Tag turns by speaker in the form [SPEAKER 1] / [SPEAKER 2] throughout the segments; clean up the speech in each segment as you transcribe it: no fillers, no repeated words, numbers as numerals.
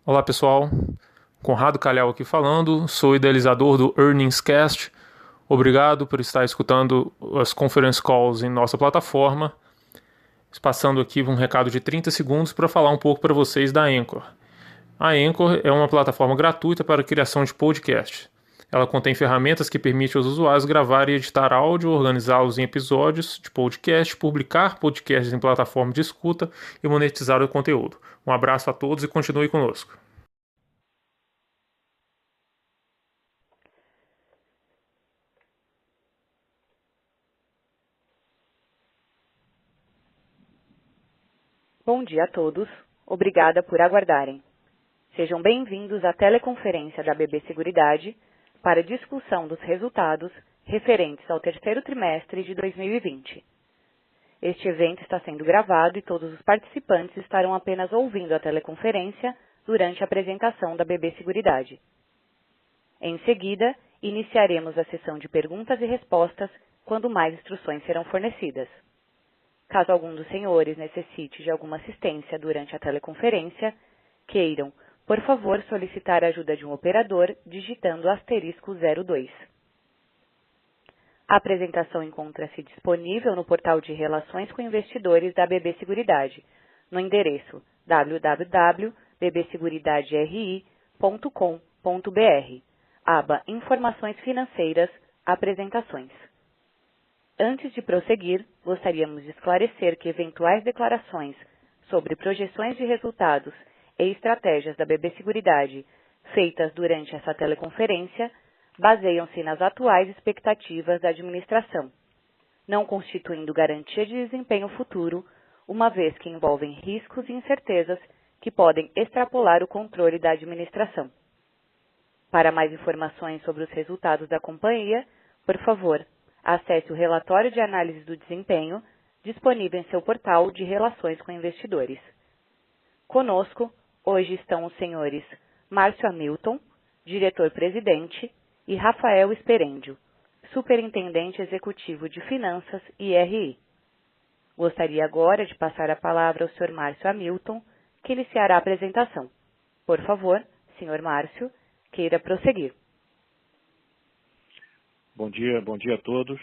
[SPEAKER 1] Olá pessoal, Conrado Calhau aqui falando, sou idealizador do Earnings Cast. Obrigado por estar escutando as conference calls em nossa plataforma. Passando aqui um recado de 30 segundos para falar um pouco para vocês da Anchor. A Anchor é uma plataforma gratuita para a criação de podcast. Ela contém ferramentas que permitem aos usuários gravar e editar áudio, organizá-los em episódios de podcast, publicar podcasts em plataforma de escuta e monetizar o conteúdo. Um abraço a todos e continue conosco.
[SPEAKER 2] Bom dia a todos. Obrigada por aguardarem. Sejam bem-vindos à teleconferência da BB Seguridade para discussão dos resultados referentes ao terceiro trimestre de 2020. Este evento está sendo gravado e todos os participantes estarão apenas ouvindo a teleconferência durante a apresentação da BB Seguridade. Em seguida, iniciaremos a sessão de perguntas e respostas quando mais instruções serão fornecidas. Caso algum dos senhores necessite de alguma assistência durante a teleconferência, queiram, por favor, solicitar a ajuda de um operador digitando *02. A apresentação encontra-se disponível no portal de Relações com Investidores da BB Seguridade, no endereço www.bbseguridaderi.com.br, aba Informações Financeiras, Apresentações. Antes de prosseguir, gostaríamos de esclarecer que eventuais declarações sobre projeções de resultados e estratégias da BB Seguridade feitas durante essa teleconferência baseiam-se nas atuais expectativas da administração, não constituindo garantia de desempenho futuro, uma vez que envolvem riscos e incertezas que podem extrapolar o controle da administração. Para mais informações sobre os resultados da companhia, por favor, acesse o relatório de análise do desempenho disponível em seu portal de Relações com Investidores. Conosco, hoje estão os senhores Márcio Hamilton, diretor-presidente, e Rafael Esperendio, superintendente executivo de Finanças e RI. Gostaria agora de passar a palavra ao Sr. Márcio Hamilton, que iniciará a apresentação. Por favor, Sr. Márcio, queira prosseguir.
[SPEAKER 3] Bom dia a todos.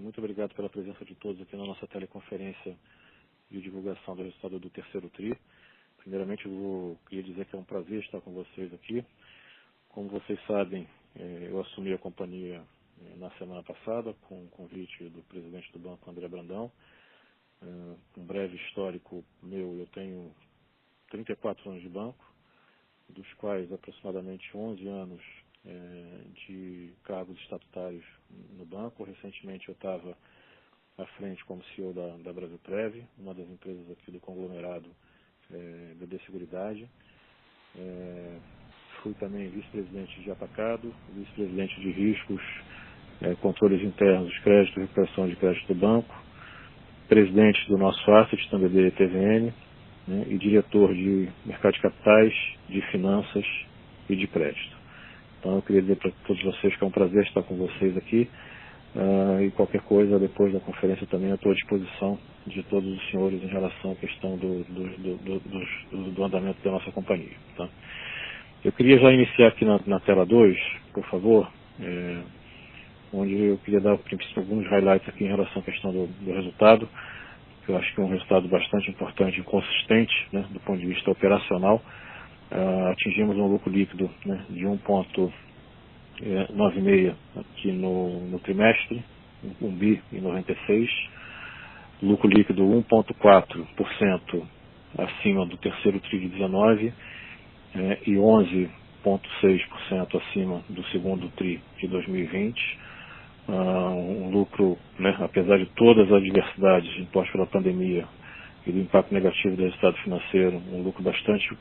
[SPEAKER 3] Muito obrigado pela presença de todos aqui na nossa teleconferência de divulgação do resultado do terceiro TRI. Primeiramente, eu queria dizer que é um prazer estar com vocês aqui. Como vocês sabem, eu assumi a companhia na semana passada com o convite do presidente do banco, André Brandão. Um breve histórico meu, eu tenho 34 anos de banco, dos quais aproximadamente 11 anos de cargos estatutários no banco. Recentemente eu estava à frente como CEO da Brasilprev, uma das empresas aqui do conglomerado BB Seguridade. Fui também vice-presidente de atacado, vice-presidente de riscos, controles internos de crédito, recuperação de crédito do banco, presidente do nosso asset, também BB TVN, né, e diretor de mercado de capitais, de finanças e de crédito. Então eu queria dizer para todos vocês que é um prazer estar com vocês aqui, e qualquer coisa depois da conferência também eu estou à disposição de todos os senhores em relação à questão do andamento da nossa companhia. Tá? Eu queria já iniciar aqui na tela 2, por favor, onde eu queria dar alguns highlights aqui em relação à questão do resultado, que eu acho que é um resultado bastante importante e consistente, né, do ponto de vista operacional. Atingimos um lucro líquido, né, de 1,96 aqui no trimestre, 1 bi e 96, lucro líquido 1,4% acima do terceiro TRI de 19 e 11,6% acima do segundo TRI de 2020. Um lucro, né, apesar de todas as adversidades impostas pela pandemia e do impacto negativo do resultado financeiro, um lucro bastante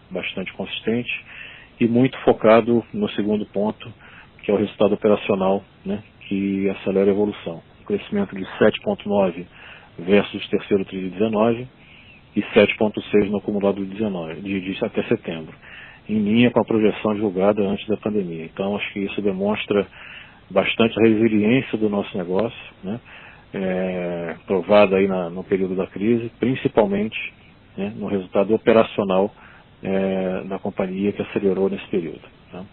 [SPEAKER 3] consistente e muito focado no segundo ponto, que é o resultado operacional, né, que acelera a evolução. Um crescimento de 7,9 versus o terceiro TRI de 19 e 7,6 no acumulado de 19, de até setembro, em linha com a projeção divulgada antes da pandemia. Então, acho que isso demonstra bastante a resiliência do nosso negócio, né, provada aí no período da crise, principalmente, né, no resultado operacional da companhia, que acelerou nesse período. Tá?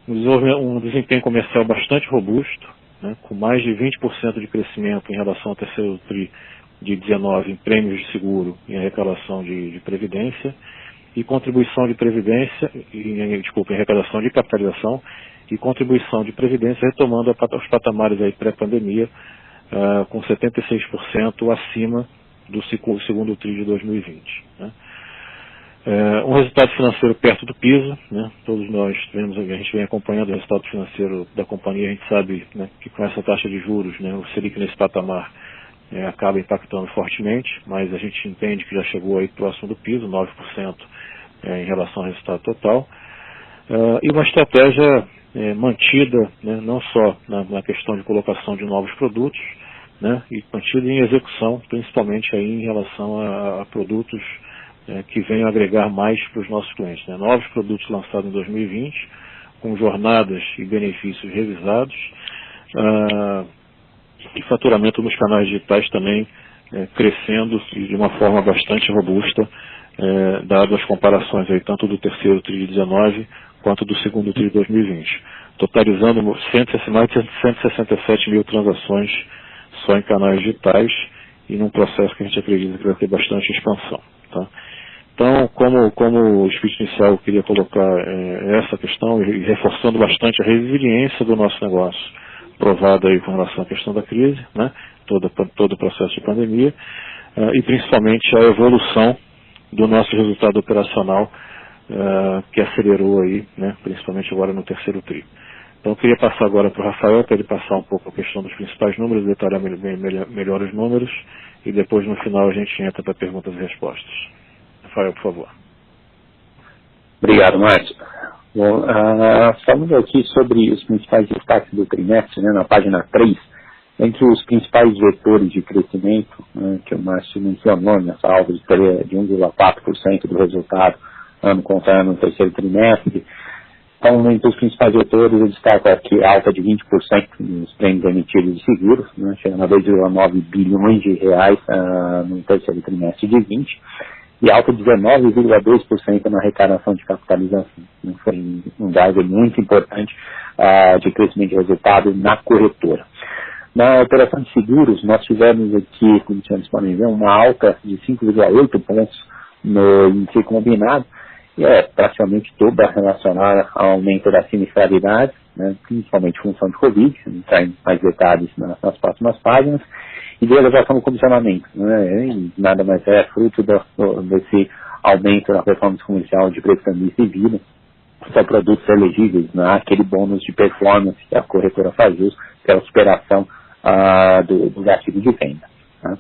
[SPEAKER 3] Um desempenho comercial bastante robusto, né, com mais de 20% de crescimento em relação ao terceiro TRI de 19 em prêmios de seguro e arrecadação de previdência, e contribuição de previdência, em arrecadação de capitalização e contribuição de previdência, retomando os patamares aí pré-pandemia, com 76% acima do segundo TRI de 2020. Né. Um resultado financeiro perto do piso, né. Todos nós a gente vem acompanhando o resultado financeiro da companhia, a gente sabe, né, que com essa taxa de juros, né, o Selic nesse patamar acaba impactando fortemente, mas a gente entende que já chegou aí próximo do piso, 9% em relação ao resultado total, e uma estratégia mantida, né, não só na questão de colocação de novos produtos, né, e mantida em execução, principalmente aí em relação a produtos que venham agregar mais para os nossos clientes. Né, novos produtos lançados em 2020, com jornadas e benefícios revisados, e faturamento nos canais digitais também crescendo de uma forma bastante robusta, dado as comparações aí, tanto do terceiro TRI de 19 quanto do segundo TRI de 2020, totalizando mais de 167 mil transações só em canais digitais e num processo que a gente acredita que vai ter bastante expansão. Tá? Então, como o speech inicial, eu queria colocar essa questão e reforçando bastante a resiliência do nosso negócio, provada aí com relação à questão da crise, né, todo o processo de pandemia, e principalmente a evolução do nosso resultado operacional, que acelerou aí, né, principalmente agora no terceiro TRI. Então eu queria passar agora para o Rafael, para ele passar um pouco a questão dos principais números, detalhar melhor os números, e depois no final a gente entra para perguntas e respostas. Rafael, por favor.
[SPEAKER 4] Obrigado, Márcio. Bom, falando aqui sobre os principais destaques do trimestre, né, na página 3, entre os principais vetores de crescimento, que o Márcio mencionou, nessa alta de 1,4% do resultado ano contra ano no terceiro trimestre. Então, entre os principais vetores, eu destaco aqui a alta de 20% nos prêmios emitidos de seguros, né, chegando a 2,9 bilhões de reais no terceiro trimestre de 20%. E alta de 19,2% na arrecadação de capitalização. Foi um driver muito importante de crescimento de resultado na corretora. Na operação de seguros, nós tivemos aqui, como vocês podem ver, uma alta de 5,8 pontos no índice combinado, e praticamente toda relacionada ao aumento da sinistralidade, né, principalmente em função de Covid, entrar em mais detalhes nas próximas páginas, e de elevação do comissionamento, né, e nada mais é fruto desse aumento na performance comercial de prestamistas e vida, são produtos elegíveis, né, aquele bônus de performance que a corretora faz uso, que é a superação do gatilho de venda. Né.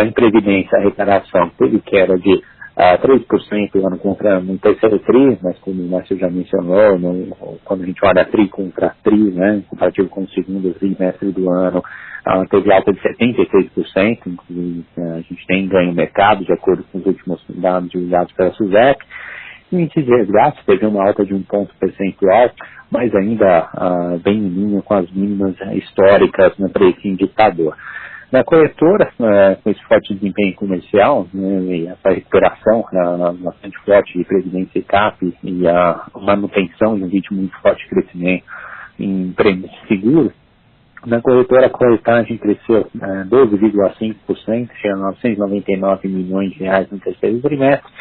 [SPEAKER 4] Em previdência, a arrecadação teve queda de 3% ano contra ano no terceiro TRI, mas como o Márcio já mencionou, quando a gente olha TRI contra TRI, né, comparativo com o segundo trimestre do ano, teve alta de 76%, inclusive a gente tem ganho no mercado, de acordo com os últimos dados divulgados pela SUSEP. O índice de resgate teve uma alta de 1 ponto percentual, mas ainda bem em linha com as mínimas históricas para esse indicador. Na corretora, com esse forte desempenho comercial, né, e essa recuperação bastante forte de previdência e CAP e a manutenção de um ritmo muito forte de crescimento em prêmios de seguro, na corretora a corretagem cresceu 12,5%, chegando a 999 milhões de reais no terceiro trimestre.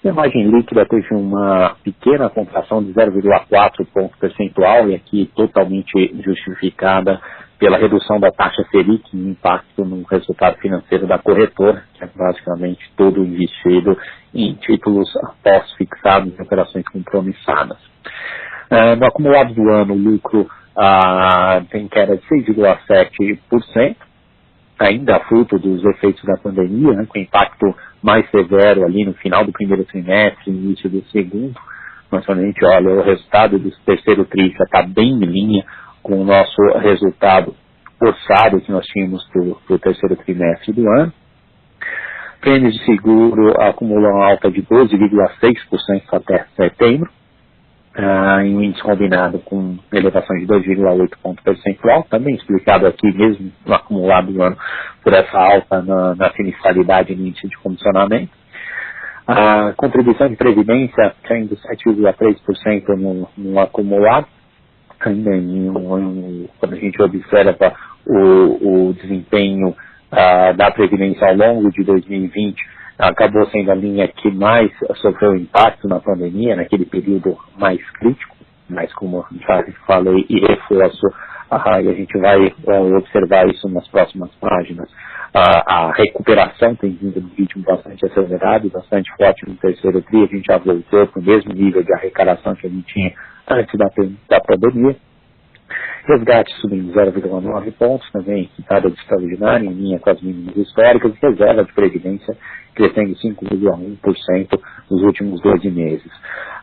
[SPEAKER 4] E a margem líquida teve uma pequena contração de 0,4 ponto percentual, e aqui totalmente justificada pela redução da taxa Selic e impacto no resultado financeiro da corretora, que é basicamente todo investido em títulos pós-fixados em operações compromissadas. No acumulado do ano, o lucro tem queda de 6,7%, ainda fruto dos efeitos da pandemia, né, com impacto mais severo ali no final do primeiro trimestre, início do segundo. Mas quando a gente olha o resultado do terceiro TRI, já está bem em linha com o nosso resultado orçado que nós tínhamos para o terceiro trimestre do ano. Prêmios de seguro acumulam alta de 12,6% até setembro, em um índice combinado com elevação de 2,8 ponto percentual, também explicado aqui mesmo no acumulado do ano por essa alta na sinistralidade no índice de comissionamento. A contribuição de previdência caindo 7,3% no acumulado, ainda quando a gente observa o desempenho da Previdência ao longo de 2020, acabou sendo a linha que mais sofreu impacto na pandemia, naquele período mais crítico, mas como já falei e reforço, e a gente vai observar isso nas próximas páginas, a recuperação tem vindo num ritmo bastante acelerado, bastante forte no terceiro tri, a gente já voltou para o mesmo nível de arrecadação que a gente tinha antes da pandemia. Resgate subindo 0,9 pontos, também nada de extraordinário, em linha com as mínimas históricas, e reserva de previdência crescendo 5,1% nos últimos 12 meses.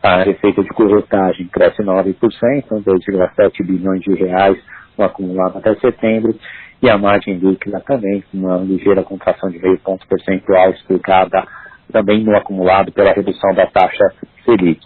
[SPEAKER 4] A receita de corretagem cresce 9%, 2,7 bilhões de reais no acumulado até setembro, e a margem líquida também, uma ligeira contração de meio ponto percentual, explicada também no acumulado pela redução da taxa Selic.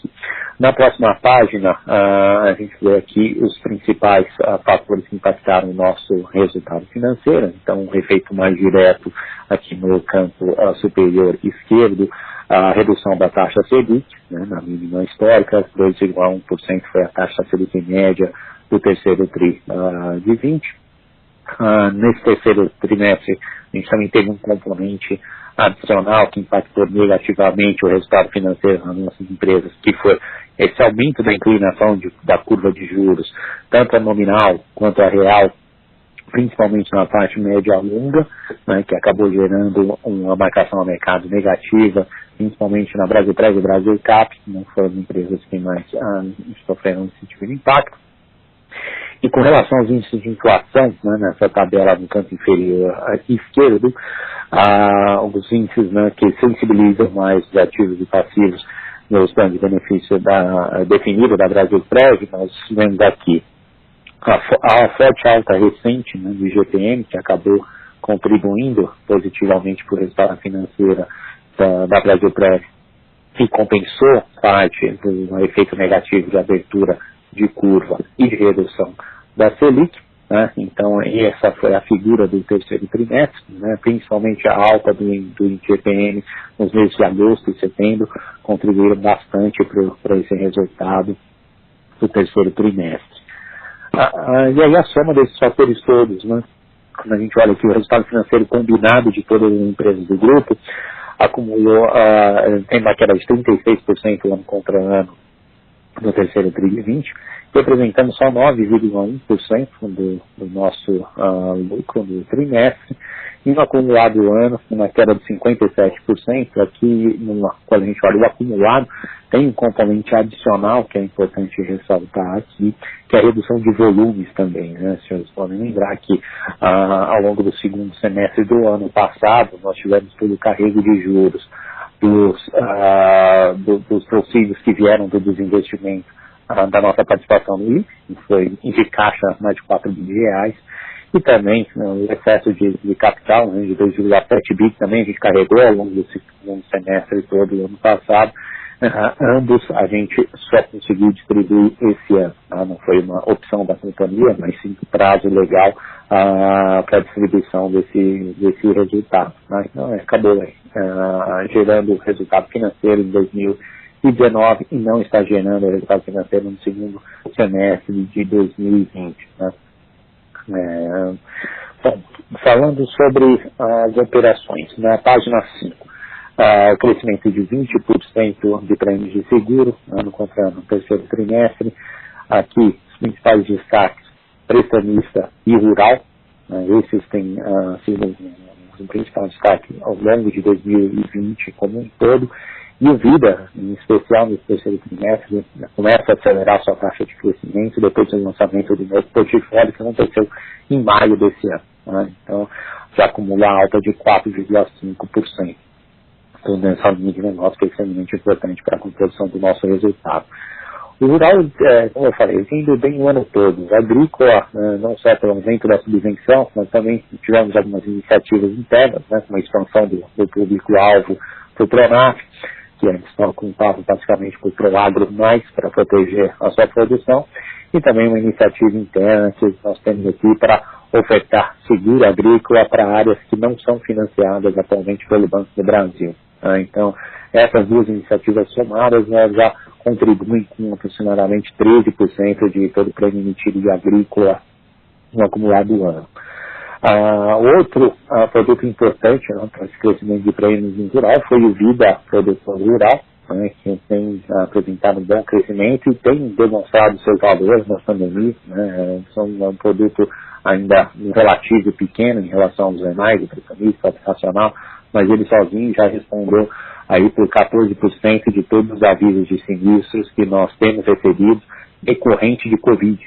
[SPEAKER 4] Na próxima página, a gente vê aqui os principais fatores que impactaram o nosso resultado financeiro. Então, um efeito mais direto aqui no campo superior esquerdo, a redução da taxa Selic, né, na mínima histórica, 2,1% foi a taxa Selic média do terceiro tri de 20. Nesse terceiro trimestre, a gente também teve um componente adicional que impactou negativamente o resultado financeiro nas nossas empresas, que foi esse aumento da inclinação da curva de juros, tanto a nominal quanto a real, principalmente na parte média longa, né, que acabou gerando uma marcação ao mercado negativa, principalmente na Brasilprev e Brasilcap, que não foram as empresas que mais sofreram esse tipo de impacto. E com relação aos índices de inflação, né, nessa tabela no canto inferior esquerdo, os índices, né, que sensibilizam mais os ativos e passivos nos planos de benefício definido da Brasilprev, nós vemos aqui a forte alta recente, né, do IGPM, que acabou contribuindo positivamente para o resultado financeiro da Brasilprev, que compensou parte do efeito negativo de abertura de curva e de redução da Selic, né? Então essa foi a figura do terceiro trimestre, né? Principalmente a alta do IGPM nos meses de agosto e setembro contribuíram bastante para esse resultado do terceiro trimestre. E aí a soma desses fatores todos, né? Quando a gente olha aqui o resultado financeiro combinado de todas as empresas do grupo, acumulou, tem uma queda de 36% ano contra ano no terceiro tri de 20, representando só 9,1% do nosso lucro do trimestre, e no acumulado do ano, uma queda de 57%. Aqui, quando a gente olha o acumulado, tem um componente adicional que é importante ressaltar aqui, que é a redução de volumes também, né? Os senhores podem lembrar que ao longo do segundo semestre do ano passado, nós tivemos todo o carrego de juros dos proceeds que vieram do desinvestimento da nossa participação no IFE, que foi de caixa mais de 4 bilhões de reais, e também o excesso de capital, né, de 2,7 bi, que também a gente carregou ao longo do segundo semestre todo do ano passado. Ambos a gente só conseguiu distribuir esse ano, tá? Não foi uma opção da companhia, mas sim um prazo legal para a distribuição desse resultado, né? Então acabou gerando resultado financeiro em 2019 e não está gerando resultado financeiro no segundo semestre de 2020, né? Bom, falando sobre as operações, na página 5, o crescimento de 20% de prêmios de seguro, ano contra ano, no terceiro trimestre. Aqui, os principais destaques, prestamista e rural, esses têm sido um principal destaque ao longo de 2020 como um todo. E o Vida, em especial nesse terceiro trimestre, começa a acelerar sua taxa de crescimento depois do lançamento do novo portfólio, que aconteceu em maio desse ano, né? Então, já acumula alta de 4,5%. Então, nessa linha de negócio, que é extremamente importante para a composição do nosso resultado. O rural, como eu falei, vindo bem o ano todo. O agrícola, não só pelo aumento da subvenção, mas também tivemos algumas iniciativas internas, né, como a expansão do público-alvo para o Pronaf, que antes não contava praticamente com o Proagro mais para proteger a sua produção, e também uma iniciativa interna que nós temos aqui para ofertar seguro agrícola para áreas que não são financiadas atualmente pelo Banco do Brasil. Então, essas duas iniciativas somadas já contribuem com aproximadamente 13% de todo o prêmio emitido de agrícola no acumulado do ano. Outro produto importante para esse crescimento de prêmios em rural foi o Vida Produtor Rural, que tem apresentado um bom crescimento e tem demonstrado seus valores na pandemia. São um produto ainda relativo pequeno em relação aos demais, o prestamista, o operacional, mas ele sozinho já respondeu aí por 14% de todos os avisos de sinistros que nós temos recebido decorrente de Covid,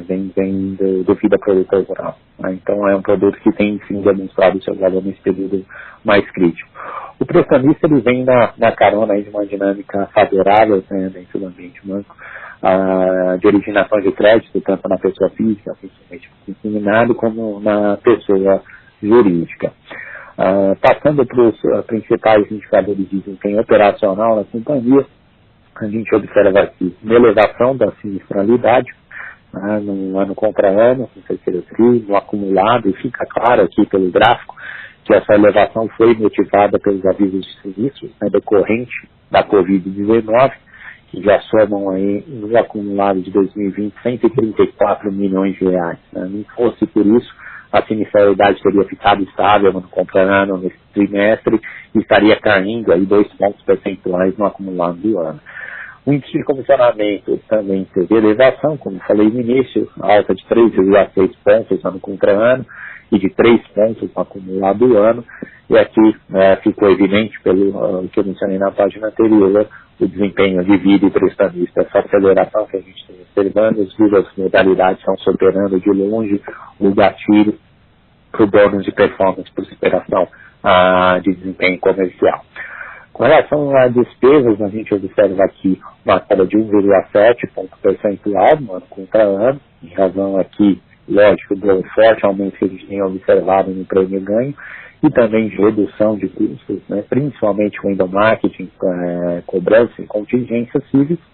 [SPEAKER 4] vem do Vida Produtor Rural. Então é um produto que tem sim demonstrado seu valor nesse período mais crítico. O prestamista ele vem na carona aí de uma dinâmica favorável dentro do ambiente banco, de originação de crédito, tanto na pessoa física, principalmente discriminado, como na pessoa jurídica. Passando para os principais indicadores de desempenho operacional na companhia, a gente observa aqui uma elevação da sinistralidade, no ano contra ano, no terceiro tri, no acumulado, e fica claro aqui pelo gráfico que essa elevação foi motivada pelos avisos de sinistros decorrente da Covid-19, que já somam aí no acumulado de 2020 134 milhões de reais. Não fosse por isso, a sinistralidade teria ficado estável no contra ano nesse trimestre e estaria caindo aí 2 pontos percentuais no acumulado do ano. O índice de comissionamento também teve elevação, como falei no início, alta de 3,6 pontos ano contra ano e de 3 pontos no acumulado do ano. E aqui ficou evidente, pelo que eu mencionei na página anterior, o desempenho de vida e prestamista, essa aceleração que a gente está observando, as duas modalidades estão superando de longe o gatilho para o bônus de performance por superação de desempenho comercial. Com relação a despesas, a gente observa aqui uma queda de 1,7 ponto percentual no ano contra ano, em razão aqui, lógico, do forte aumento que a gente tem observado no prêmio ganho, e também de redução de custos, principalmente com endomarketing, cobrança e contingências cívicas.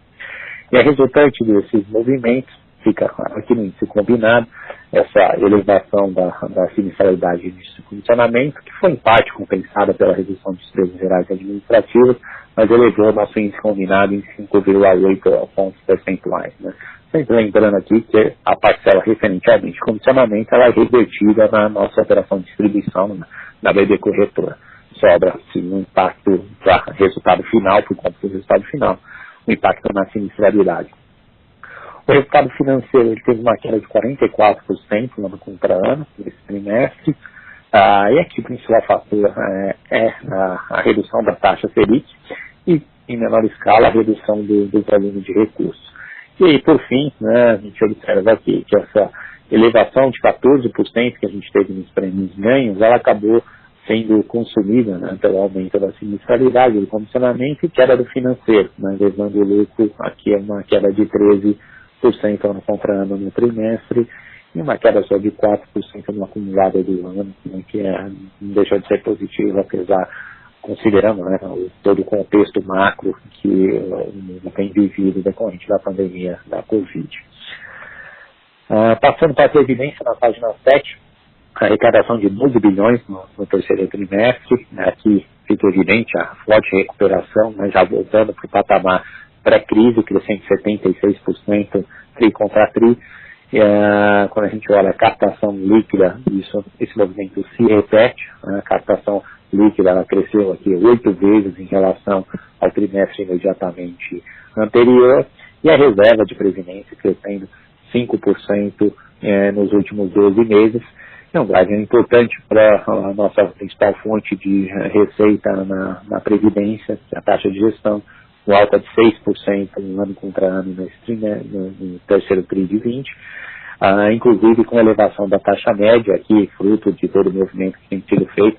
[SPEAKER 4] E a resultante desses movimentos, fica aqui no índice combinado, essa elevação da sinistralidade de funcionamento, que foi em parte compensada pela redução de despesas gerais administrativas, mas elevou o nosso índice combinado em 5,8 pontos percentuais. Sempre lembrando aqui que a parcela referente ao índice de comissionamento ela é revertida na nossa operação de distribuição na BB Corretora. Sobra, sim, um impacto para resultado final, por conta do resultado final, um impacto na sinistralidade. O resultado financeiro ele teve uma queda de 44% no ano contra ano, nesse trimestre. E aqui o principal fator é a redução da taxa Selic e, em menor escala, a redução do volume de recursos. E aí, por fim, a gente observa aqui que essa elevação de 14% que a gente teve nos prêmios ganhos, ela acabou sendo consumida pelo aumento da sinistralidade, do comissionamento e queda do financeiro, levando o lucro aqui a uma queda de 13% ano contra ano no trimestre e uma queda só de 4% no acumulado do ano, que não deixa de ser positivo, apesar, considerando todo o contexto macro que o mundo tem vivido decorrente da pandemia da Covid. Passando para a previdência na página 7, a arrecadação de 12 bilhões no terceiro trimestre, aqui fica evidente a forte recuperação, já voltando para o patamar pré-crise, crescendo 76% tri contra tri. Quando a gente olha a captação líquida, esse movimento se repete, a captação líquida ela cresceu aqui 8 vezes em relação ao trimestre imediatamente anterior, e a reserva de previdência crescendo 5% nos últimos 12 meses. É um driver importante para a nossa principal fonte de receita na previdência, que é a taxa de gestão, com alta de 6% no ano contra ano no terceiro tri de 20, inclusive com elevação da taxa média, aqui fruto de todo o movimento que tem sido feito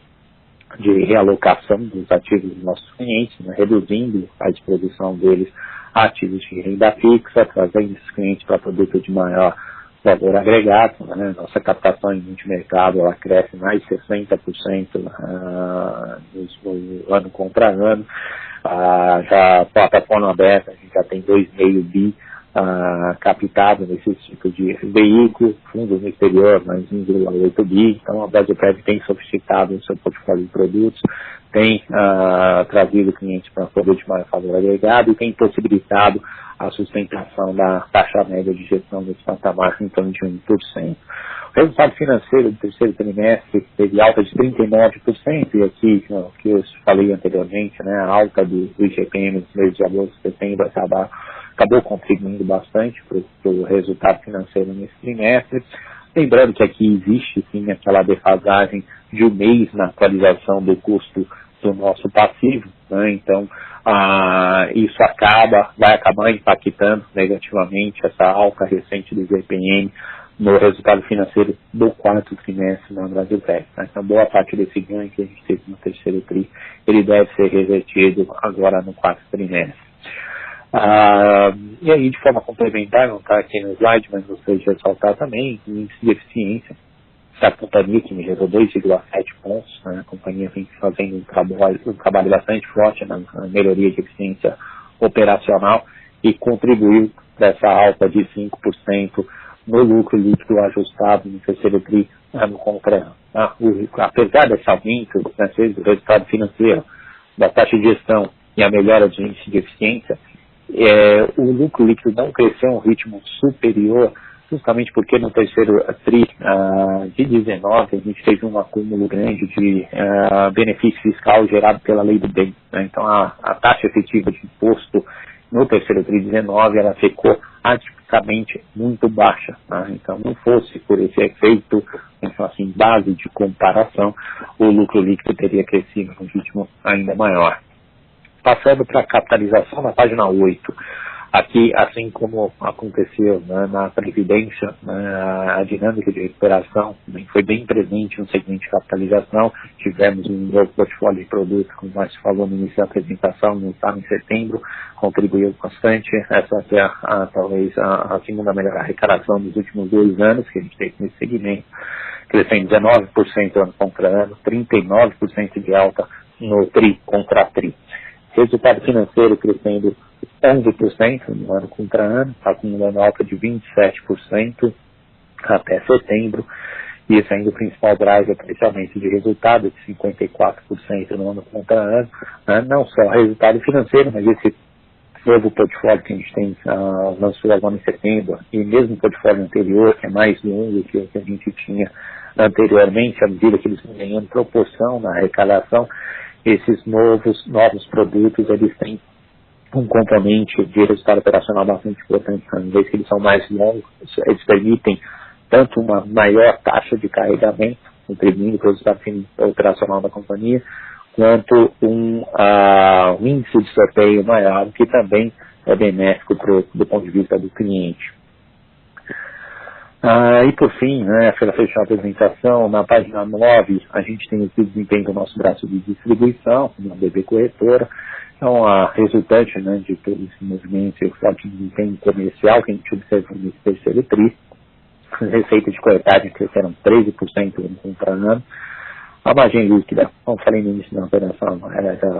[SPEAKER 4] de realocação dos ativos dos nossos clientes, reduzindo a exposição deles a ativos de renda fixa, trazendo esses clientes para produtos de maior valor agregado. Nossa captação em multimercado ela cresce mais de 60% no ano contra ano. Já a plataforma aberta, a gente já tem 2,5 bi captado nesse tipo de veículo, fundos no exterior, mais 1,8 bi. Então a Brasilprev tem sofisticado o seu portfólio de produtos, tem trazido clientes para poder de maior valor agregado e tem possibilitado a sustentação da taxa média de gestão desse patamar em torno de 1%. O resultado financeiro do terceiro trimestre teve alta de 39%, e aqui, o que eu falei anteriormente, né, a alta do IGPM nos meses de agosto e setembro acabou contribuindo bastante para o resultado financeiro nesse trimestre. Lembrando que aqui existe sim aquela defasagem de um mês na atualização do custo do nosso passivo, né? Então isso vai acabar impactando negativamente essa alta recente do IGPM no resultado financeiro do quarto trimestre na Brasilprev. Né? Então boa parte desse ganho que a gente teve no terceiro tri, ele deve ser revertido agora no quarto trimestre. E aí, de forma complementar, não está aqui no slide, mas gostaria de ressaltar também o índice de eficiência da companhia, que melhorou 2,7 pontos. Né? A companhia vem fazendo um trabalho bastante forte na melhoria de eficiência operacional e contribuiu para essa alta de 5% no lucro líquido ajustado no terceiro tri ano contra ano. Apesar desse aumento do resultado financeiro, da taxa de gestão e a melhora de índice de eficiência, o lucro líquido não cresceu a um ritmo superior, justamente porque no terceiro tri de 19 a gente teve um acúmulo grande de benefício fiscal gerado pela lei do bem. Né? Então a taxa efetiva de imposto no terceiro tri de 19 ela ficou atipicamente muito baixa. Né? Então não fosse por esse efeito, então, assim, base de comparação, o lucro líquido teria crescido num ritmo ainda maior. Passando para a capitalização, na página 8, aqui, assim como aconteceu, né, na Previdência, né, a dinâmica de recuperação foi bem presente no segmento de capitalização. Tivemos um novo portfólio de produtos, como mais se falou no início da apresentação, lançado em setembro, contribuiu bastante. Essa aqui é talvez a segunda melhor arrecadação dos últimos 2 anos que a gente teve nesse segmento, crescendo 19% ano contra ano, 39% de alta no tri contra tri. Resultado financeiro crescendo 11% no ano contra ano, acumulando alta de 27% até setembro, e esse ainda o principal driver para esse aumento de resultado de 54% no ano contra ano, né? Não só resultado financeiro, mas esse novo portfólio que a gente tem lançou agora em setembro, e mesmo o portfólio anterior, que é mais longo que o que a gente tinha anteriormente, à medida que eles vão ganhando proporção na arrecadação, esses novos produtos, eles têm um componente de resultado operacional bastante importante, uma vez que eles são mais longos, eles permitem tanto uma maior taxa de carregamento, contribuindo para o resultado operacional da companhia, quanto um índice de sorteio maior, que também é benéfico do ponto de vista do cliente. E por fim, né, para fechar a apresentação, na página 9, a gente tem o desempenho do nosso braço de distribuição, na BB Corretora. Então, a resultante, né, de todo esse movimento e o forte desempenho comercial que a gente observou nesse terceiro tri, as receitas de corretagem cresceram 13% ano contra ano. A margem líquida, como falei no início da operação,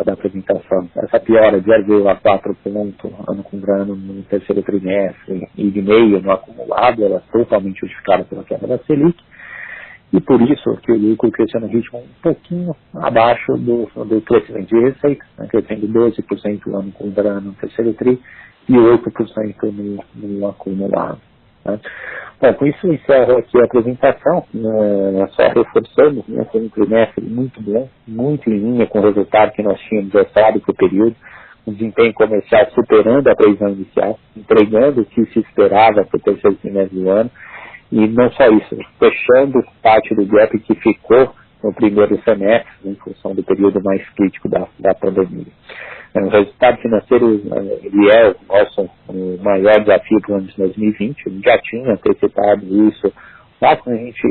[SPEAKER 4] da apresentação, essa piora de 0,4 ponto ano contra ano no terceiro trimestre e de meio no acumulado, ela é totalmente justificada pela queda da Selic, e por isso que o lucro cresceu no ritmo um pouquinho abaixo do crescimento de receita, né, crescendo 12% ano contra ano no terceiro tri e 8% no acumulado. Né. Bom, com isso eu encerro aqui a apresentação, só reforçando, foi um trimestre muito bom, muito em linha com o resultado que nós tínhamos gestado para o período, um desempenho comercial superando a previsão inicial, entregando o que se esperava para o terceiro trimestre do ano, e não só isso, fechando parte do gap que ficou no primeiro semestre, em função do período mais crítico da pandemia. O resultado financeiro ele é o nosso maior desafio para o ano de 2020. A gente já tinha antecipado isso lá quando a gente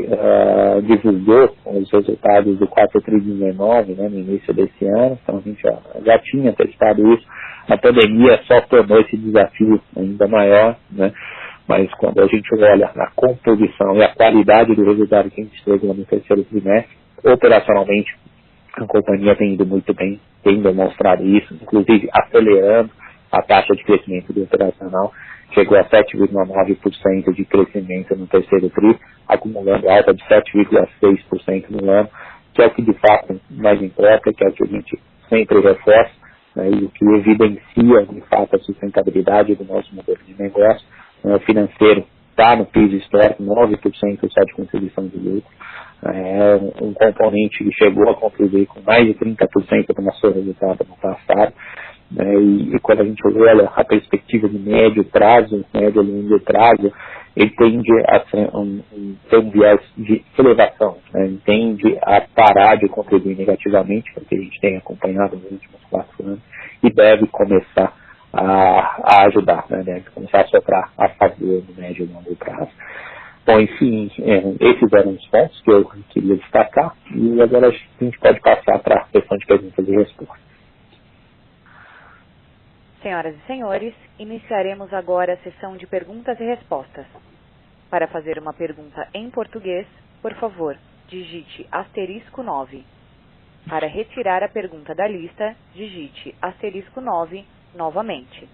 [SPEAKER 4] divulgou os resultados do 4 tri de 19, né, no início desse ano. Então a gente já tinha antecipado isso. A pandemia só tornou esse desafio ainda maior, né? Mas quando a gente olha a composição e a qualidade do resultado que a gente teve no terceiro trimestre, operacionalmente a companhia tem ido muito bem, tem demonstrado isso, inclusive acelerando a taxa de crescimento do operacional, chegou a 7,9% de crescimento no terceiro tri, acumulando alta de 7,6% no ano, que é o que de fato mais importa, que é o que a gente sempre reforça, né, e o que evidencia de fato a sustentabilidade do nosso modelo de negócio. O financeiro está no piso histórico, 9% só de contribuição de lucro. É um componente que chegou a contribuir com mais de 30% do nosso resultado no passado. E quando a gente olha a perspectiva de médio prazo, médio e longo prazo, ele tende a ter um viés de elevação, né? Tende a parar de contribuir negativamente, porque a gente tem acompanhado nos últimos 4 anos, e deve começar a ajudar, né? Deve começar a soprar a favor do médio e longo prazo. Bom, enfim, esses eram os pontos que eu queria destacar, e agora a gente pode passar para a questão de perguntas e respostas.
[SPEAKER 2] Senhoras e senhores, iniciaremos agora a sessão de perguntas e respostas. Para fazer uma pergunta em português, por favor, digite *9. Para retirar a pergunta da lista, digite *9 novamente.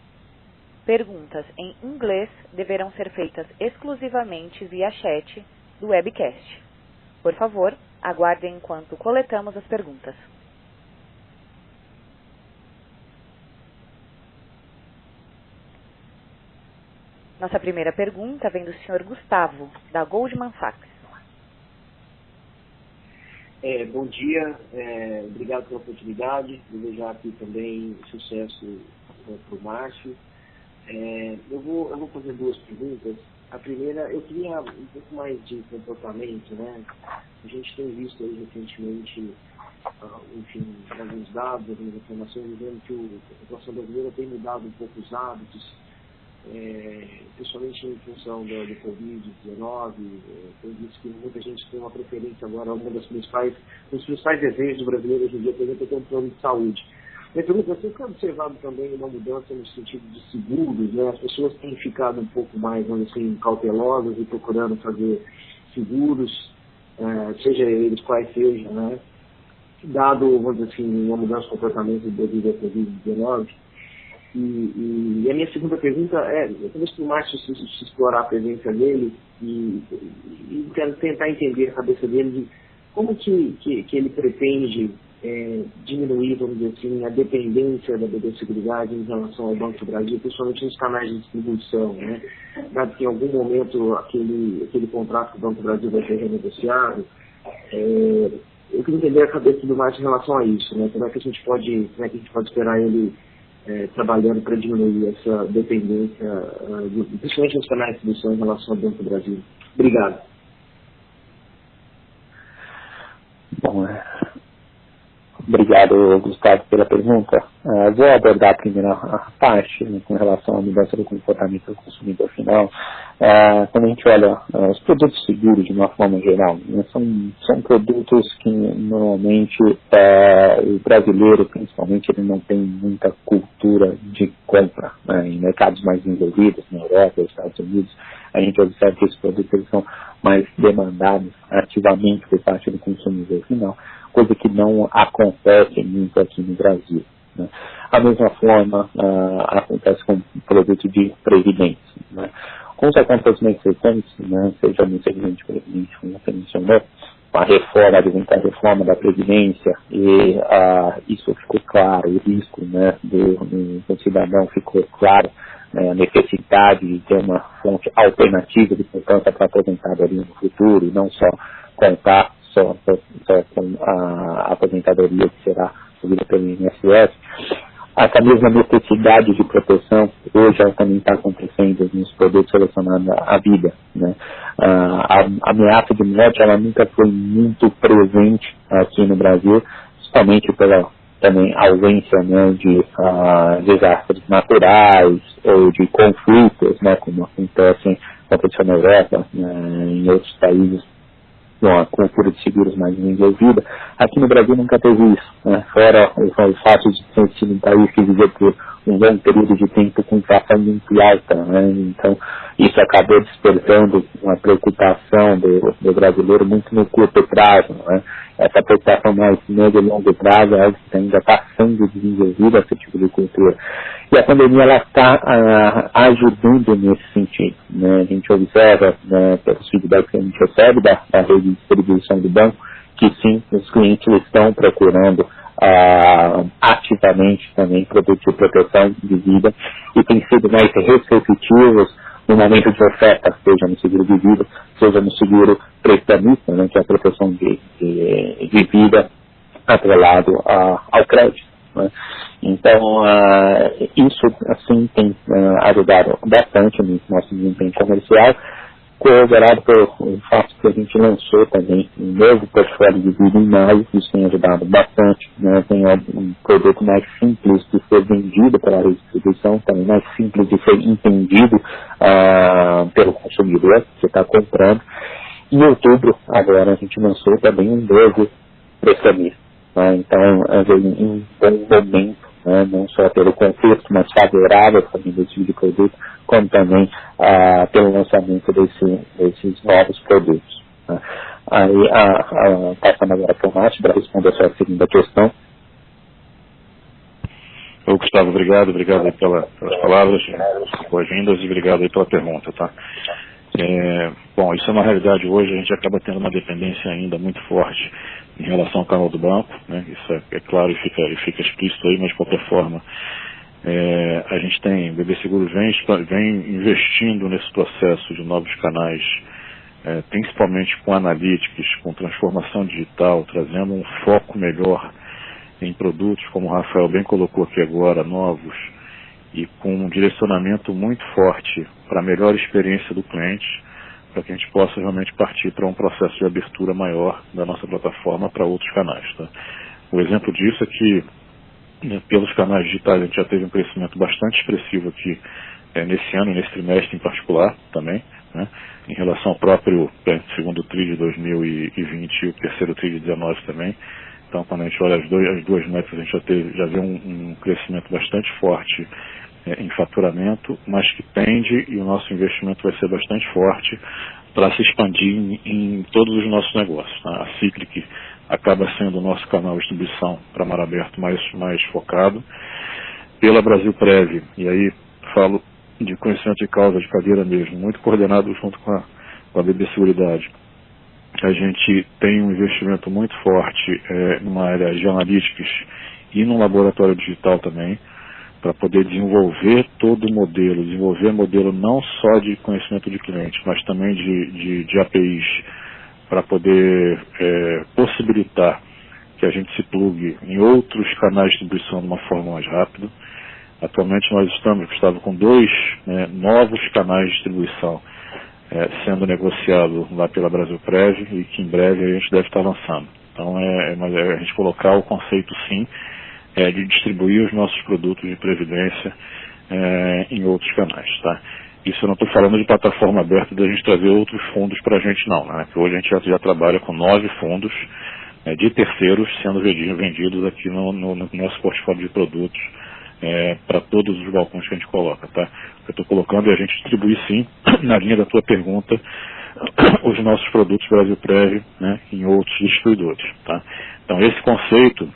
[SPEAKER 2] Perguntas em inglês deverão ser feitas exclusivamente via chat do webcast. Por favor, aguardem enquanto coletamos as perguntas. Nossa primeira pergunta vem do Sr. Gustavo, da Goldman Sachs.
[SPEAKER 5] Bom dia, obrigado pela oportunidade, desejar aqui também sucesso para o Márcio. Eu vou fazer 2 perguntas. A primeira, eu queria um pouco mais de comportamento, né? A gente tem visto aí recentemente, enfim, alguns dados, algumas informações, dizendo que a população brasileira tem mudado um pouco os hábitos, principalmente em função do Covid-19, tem visto que muita gente tem uma preferência agora, um dos principais desejos do brasileiro hoje em dia, por exemplo, é ter um plano de saúde. Minha pergunta, você tem observado também uma mudança no sentido de seguros, né? As pessoas têm ficado um pouco mais, vamos dizer assim, cautelosas e procurando fazer seguros, seja eles quais sejam, né? Dado, vamos dizer assim, uma mudança de comportamento devido ao Covid-19. E a minha segunda pergunta talvez para o Márcio se explorar a presença dele e quero tentar entender a cabeça dele de como que ele pretende diminuir, vamos dizer assim, a dependência da BB Seguridade em relação ao Banco do Brasil, principalmente nos canais de distribuição, né? Dado que em algum momento aquele contrato do Banco do Brasil vai ser renegociado, eu queria entender a cabeça do Márcio em relação a isso, né? Como é que a gente pode esperar ele trabalhando para diminuir essa dependência, principalmente nos canais de distribuição em relação ao Banco do Brasil. Obrigado.
[SPEAKER 4] Bom, obrigado, Gustavo, pela pergunta. Vou abordar a primeira parte, né, com relação à mudança do comportamento do consumidor final. Quando a gente olha os produtos seguros de uma forma geral, né, são produtos que normalmente o brasileiro, principalmente, ele não tem muita cultura de compra, né, em mercados mais desenvolvidos, na Europa, nos Estados Unidos. A gente observa que esses produtos eles são mais demandados ativamente por parte do consumidor final, coisa que não acontece muito aqui no Brasil, né? A mesma forma acontece com o produto de previdência, né? Com os acontecimentos recentes, né, seja no segmento de previdência, como você mencionou, a reforma da Previdência, e isso ficou claro, o risco, né, do cidadão ficou claro, né, a necessidade de ter uma fonte alternativa de poupança para a aposentadoria no futuro, e não só contar só com a aposentadoria que será subida pelo INSS. Essa mesma necessidade de proteção hoje ela também está acontecendo nos produtos relacionados à vida, né? A ameaça de morte ela nunca foi muito presente aqui no Brasil, principalmente pela também ausência, né, de desastres naturais ou de conflitos, né, como acontece na Europa, né, em outros países com a cultura de seguros mais desenvolvida. Aqui no Brasil nunca teve isso, né? Fora o fato de ter sido um país que viveu por um longo período de tempo com inflação muito alta, né? Então isso acabou despertando uma preocupação do brasileiro muito no curto prazo, né? Essa preocupação mais médio e longo prazo é algo que ainda está sendo desenvolvida, esse tipo de cultura. E a pandemia ela está ajudando nesse sentido, né? A gente observa, né, pelos feedbacks que a gente recebe da rede de distribuição do banco, que que sim, os clientes estão procurando ativamente também produtos de proteção de vida e têm sido mais receptivos no momento de oferta, seja no seguro de vida, seja no seguro prestamista, né, que é a proteção de vida atrelado ao crédito. Né? Então, isso assim tem ajudado bastante no nosso desempenho comercial, corroborado pelo fato que a gente lançou também um novo portfólio de vida em maio. Isso tem ajudado bastante, né? Tem um produto mais simples de ser vendido pela distribuição, também mais simples de ser entendido pelo consumidor que está comprando. Em outubro, agora, a gente lançou também um novo prestamista. Né? Então, veio em um bom momento, né? Não só pelo contexto mais favorável também desse tipo de produto, como também pelo lançamento desses novos produtos. Né? Aí, passando agora para o Márcio para responder a sua segunda questão.
[SPEAKER 3] Ô, Gustavo, obrigado aí pelas palavras, boas-vindas e obrigado aí pela pergunta, tá? Bom, isso é uma realidade hoje, a gente acaba tendo uma dependência ainda muito forte em relação ao canal do banco, né? Isso é claro e fica explícito aí, mas de qualquer forma, a gente tem, o BB Seguros vem investindo nesse processo de novos canais, principalmente com analytics, com transformação digital, trazendo um foco melhor em produtos, como o Rafael bem colocou aqui agora, novos, e com um direcionamento muito forte para a melhor experiência do cliente, para que a gente possa realmente partir para um processo de abertura maior da nossa plataforma para outros canais. Tá? O exemplo disso é que, pelos canais digitais, a gente já teve um crescimento bastante expressivo aqui nesse ano, nesse trimestre em particular também, né? Em relação ao próprio segundo TRI de 2020 e o terceiro TRI de 2019 também. Então, quando a gente olha as duas metas, a gente já vê um crescimento bastante forte em faturamento, mas que tende, e o nosso investimento vai ser bastante forte para se expandir em todos os nossos negócios. Tá? A Cyclic acaba sendo o nosso canal de distribuição para mar aberto mais focado. Pela Brasilprev, e aí falo de conhecimento de causa de cadeira mesmo, muito coordenado junto com a BB Seguridade. A gente tem um investimento muito forte numa área de analytics e num laboratório digital também, para poder desenvolver todo o modelo, desenvolver modelo não só de conhecimento de cliente, mas também de APIs, para poder possibilitar que a gente se plugue em outros canais de distribuição de uma forma mais rápida. Atualmente nós estamos, Gustavo, com 2 novos canais de distribuição sendo negociado lá pela Brasilprev e que em breve a gente deve estar lançando. Então a gente colocar o conceito sim de distribuir os nossos produtos de previdência em outros canais, tá? Isso eu não estou falando de plataforma aberta da gente trazer outros fundos para a gente não, né? Hoje a gente já trabalha com 9 fundos de terceiros sendo vendidos aqui no nosso portfólio de produtos para todos os balcões que a gente coloca, tá? O que eu estou colocando é a gente distribuir sim, na linha da tua pergunta, os nossos produtos Brasilprev, né, em outros distribuidores, tá? Então esse conceito,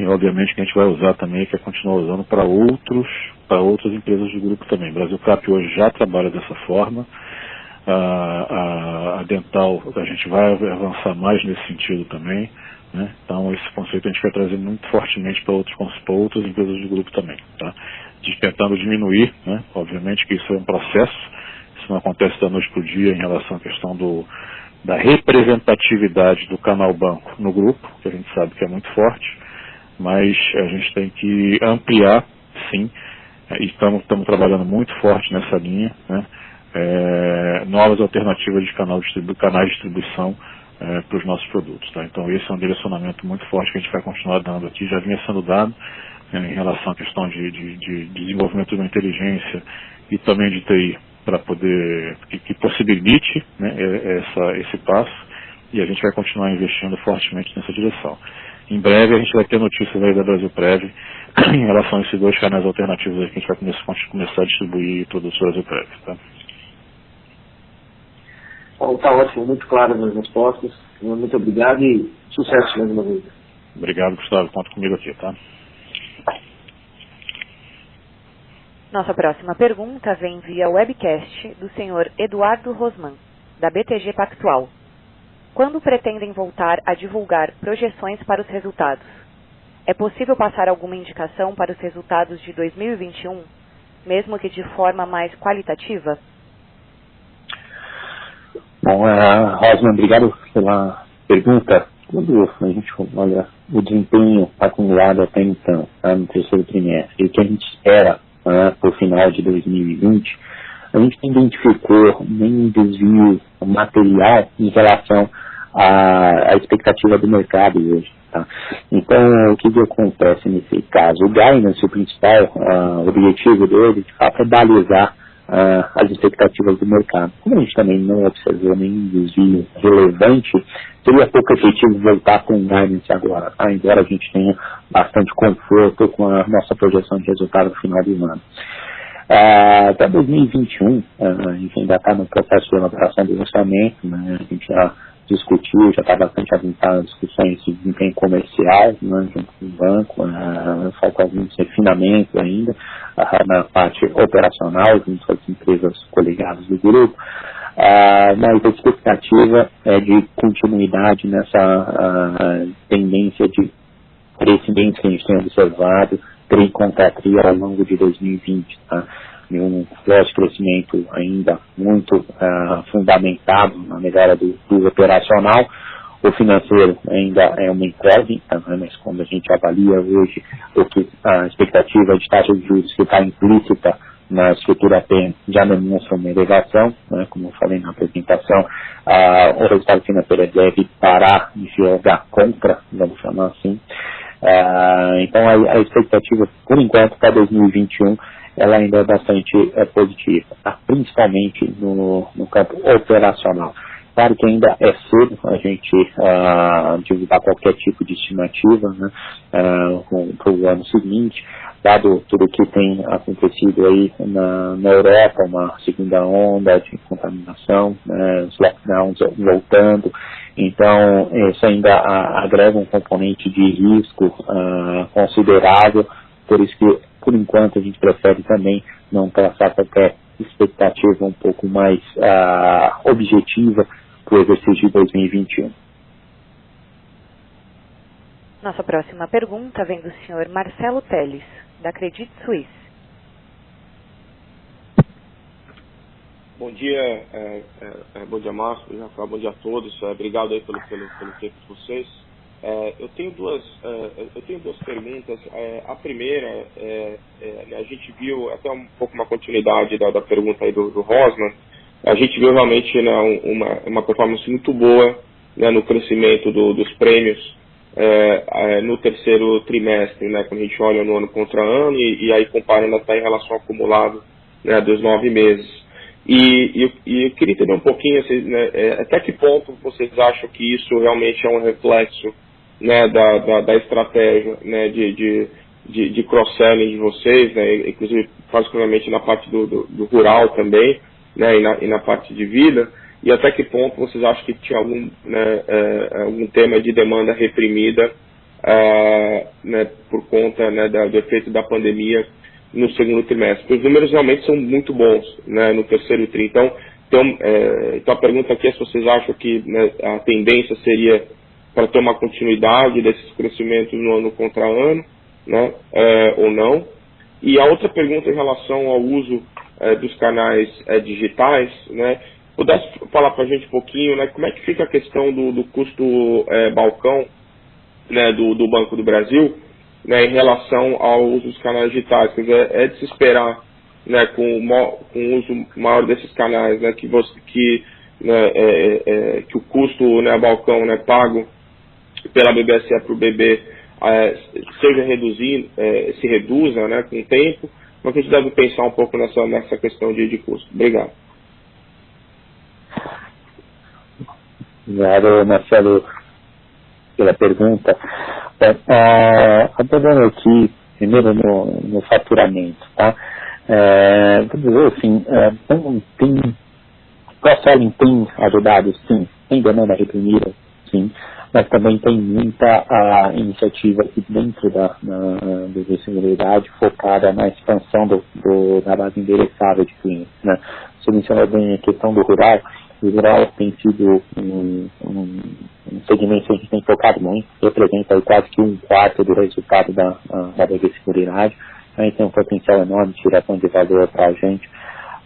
[SPEAKER 3] e obviamente que a gente vai usar também, que é continuar usando para outras empresas do grupo também. Brasilcap hoje já trabalha dessa forma, a Dental a gente vai avançar mais nesse sentido também, né? Então esse conceito a gente vai trazer muito fortemente para outras empresas do grupo também, tá? Tentando diminuir, né? Obviamente que isso é um processo, isso não acontece da noite para o dia em relação à questão da representatividade do canal banco no grupo, que a gente sabe que é muito forte, mas a gente tem que ampliar, sim, e estamos trabalhando muito forte nessa linha, né? Novas alternativas de canais de distribuição para os nossos produtos, tá? Então esse é um direcionamento muito forte que a gente vai continuar dando aqui, já vinha sendo dado em relação à questão de desenvolvimento de uma inteligência e também de TI, para poder, que possibilite, né, esse passo, e a gente vai continuar investindo fortemente nessa direção. Em breve a gente vai ter notícias aí da Brasilprev em relação a esses 2 canais alternativos aí que a gente vai começar a distribuir produtos Brasilprev, tá?
[SPEAKER 5] Bom, tá ótimo, muito claro nas respostas. Muito obrigado e sucesso mais uma vez.
[SPEAKER 3] Obrigado, Gustavo. Conta comigo aqui, tá?
[SPEAKER 2] Nossa próxima pergunta vem via webcast do senhor Eduardo Rosman, da BTG Pactual. Quando pretendem voltar a divulgar projeções para os resultados? É possível passar alguma indicação para os resultados de 2021, mesmo que de forma mais qualitativa?
[SPEAKER 4] Bom, Rosman, obrigado pela pergunta. Quando a gente olha o desempenho acumulado até então, no terceiro trimestre, e o que a gente espera para o final de 2020, a gente não identificou nenhum desvio material em relação à expectativa do mercado hoje. Tá? Então, o que acontece nesse caso? O guidance, o principal objetivo dele, de fato, é balizar as expectativas do mercado. Como a gente também não observou nenhum desvio relevante, seria pouco efetivo voltar com o guidance agora, tá? Embora a gente tenha bastante conforto com a nossa projeção de resultado no final do ano. Para 2021, a gente ainda está no processo de elaboração do orçamento, né? A gente já discutiu, já está bastante avançado nas discussões de desempenho comercial, né, junto com o banco, falta alguns refinamentos ainda na parte operacional, junto com as empresas coligadas do grupo, mas a expectativa é de continuidade nessa tendência de crescimento que a gente tem observado, tri contra tri ao longo de 2020, tá? E um forte crescimento ainda muito fundamentado na melhora do operacional. O financeiro ainda é uma incógnita, né? Mas quando a gente avalia hoje a expectativa de taxa de juros que está implícita na estrutura PEN já demonstra uma elevação, né? Como eu falei na apresentação, o resultado financeiro deve parar de jogar contra, vamos chamar assim. Então a expectativa, por enquanto, para 2021, ela ainda é bastante positiva, tá? Principalmente no campo operacional. Claro que ainda é cedo a gente divulgar qualquer tipo de estimativa, né, para o ano seguinte, dado tudo o que tem acontecido aí na Europa, uma segunda onda de contaminação, né, os lockdowns voltando. Então, isso ainda agrega um componente de risco considerável, por isso que, por enquanto, a gente prefere também não traçar qualquer expectativa um pouco mais objetiva para o exercício de 2021.
[SPEAKER 2] Nossa próxima pergunta vem do senhor Marcelo Teles, da Credit Suisse.
[SPEAKER 6] Bom dia, Márcio, bom dia a todos, obrigado aí pelo tempo de vocês. Eu tenho duas perguntas. A primeira, a gente viu até um pouco uma continuidade da pergunta aí do Rosman. A gente viu realmente, né, uma performance muito boa, né, no crescimento dos prêmios no terceiro trimestre, né, quando a gente olha no ano contra ano e aí comparando até em relação ao acumulado, né, dos 9 meses. E eu queria entender um pouquinho assim, né, até que ponto vocês acham que isso realmente é um reflexo, né, da estratégia, né, de cross-selling de vocês, né, inclusive particularmente na parte do rural também, né, e na parte de vida, e até que ponto vocês acham que tinha algum tema de demanda reprimida, né, por conta, né, do efeito da pandemia no segundo trimestre. Porque os números realmente são muito bons, né, no terceiro tri. Então a pergunta aqui é se vocês acham que, né, a tendência seria para ter uma continuidade desses crescimentos no ano contra ano, né, ou não. E a outra pergunta em relação ao uso dos canais digitais, né, pudesse falar para a gente um pouquinho, né, como é que fica a questão do custo balcão, né, do Banco do Brasil, né, em relação ao uso dos canais digitais. Quer dizer, é de se esperar, né, com o uso maior desses canais, né, que o custo, né, balcão, né, pago pela BBSE para o BB seja reduzido, se reduza, né, com o tempo, mas a gente deve pensar um pouco nessa questão de custo. Obrigado.
[SPEAKER 4] Obrigado, Marcelo, pela pergunta. Abordando aqui, primeiro no faturamento, tá? Vou dizer assim, cross-selling tem ajudado, sim, tem demanda reprimida, sim, mas também tem muita iniciativa aqui dentro da visibilidade focada na expansão da base endereçável de clientes, né? Você mencionou bem a questão do rural, O rural tem sido um segmento que a gente tem focado muito, representa aí quase que 1/4 do resultado da BB Seguridade. A gente tem um potencial enorme de geração de valor para a gente,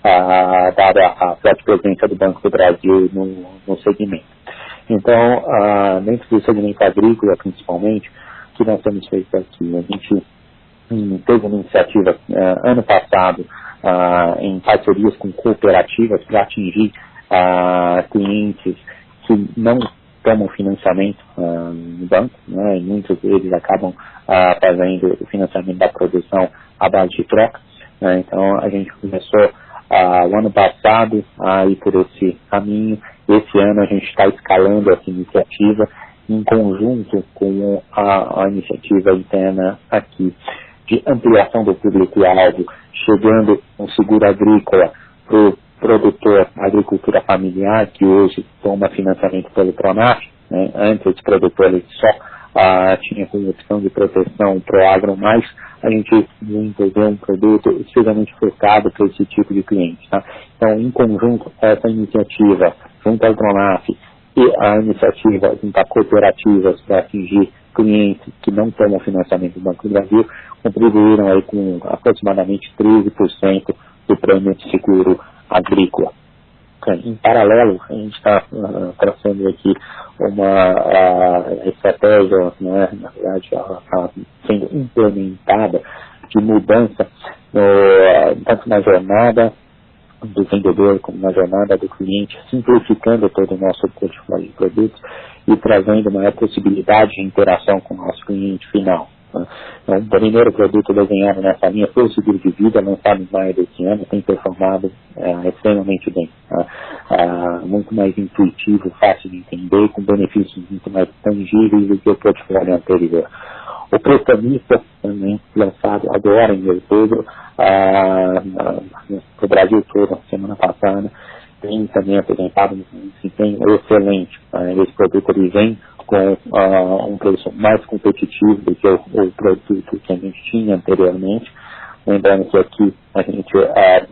[SPEAKER 4] dada a forte presença do Banco do Brasil no segmento. Então, dentro do segmento agrícola, principalmente, o que nós temos feito aqui? A gente teve uma iniciativa ano passado em parcerias com cooperativas para atingir clientes que não tomam financiamento no banco, né, e muitos deles acabam fazendo o financiamento da produção à base de troca. Né, então a gente começou o ano passado a ir por esse caminho. Esse ano a gente está escalando essa iniciativa em conjunto com a iniciativa interna aqui de ampliação do público-alvo, chegando um seguro agrícola para o produtor agricultura familiar, que hoje toma financiamento pelo Pronaf. Né? Antes, esse produtor ele só tinha como opção de proteção para o agro, mas a gente desenvolveu um produto extremamente focado para esse tipo de cliente. Tá? Então, em conjunto, essa iniciativa, junto ao Pronaf e a iniciativa junto a cooperativas para atingir clientes que não tomam financiamento do Banco do Brasil, contribuíram aí com aproximadamente 13% do prêmio de seguro agrícola. Em paralelo, a gente está traçando aqui uma estratégia, né, na verdade, sendo implementada de mudança tanto na jornada do vendedor como na jornada do cliente, simplificando todo o nosso portfólio de produtos e trazendo maior possibilidade de interação com o nosso cliente final. Então, o primeiro produto desenhado nessa linha foi o seguro de vida, lançado em maio desse ano, tem performado extremamente bem. Muito mais intuitivo, fácil de entender, com benefícios muito mais tangíveis do que o portfólio anterior. O prestamista, também lançado agora em outubro, no Brasil todo, semana passada, tem também apresentado um desempenho excelente. Esse produto ele vem com um preço mais competitivo do que o produto que a gente tinha anteriormente. Lembrando que aqui a gente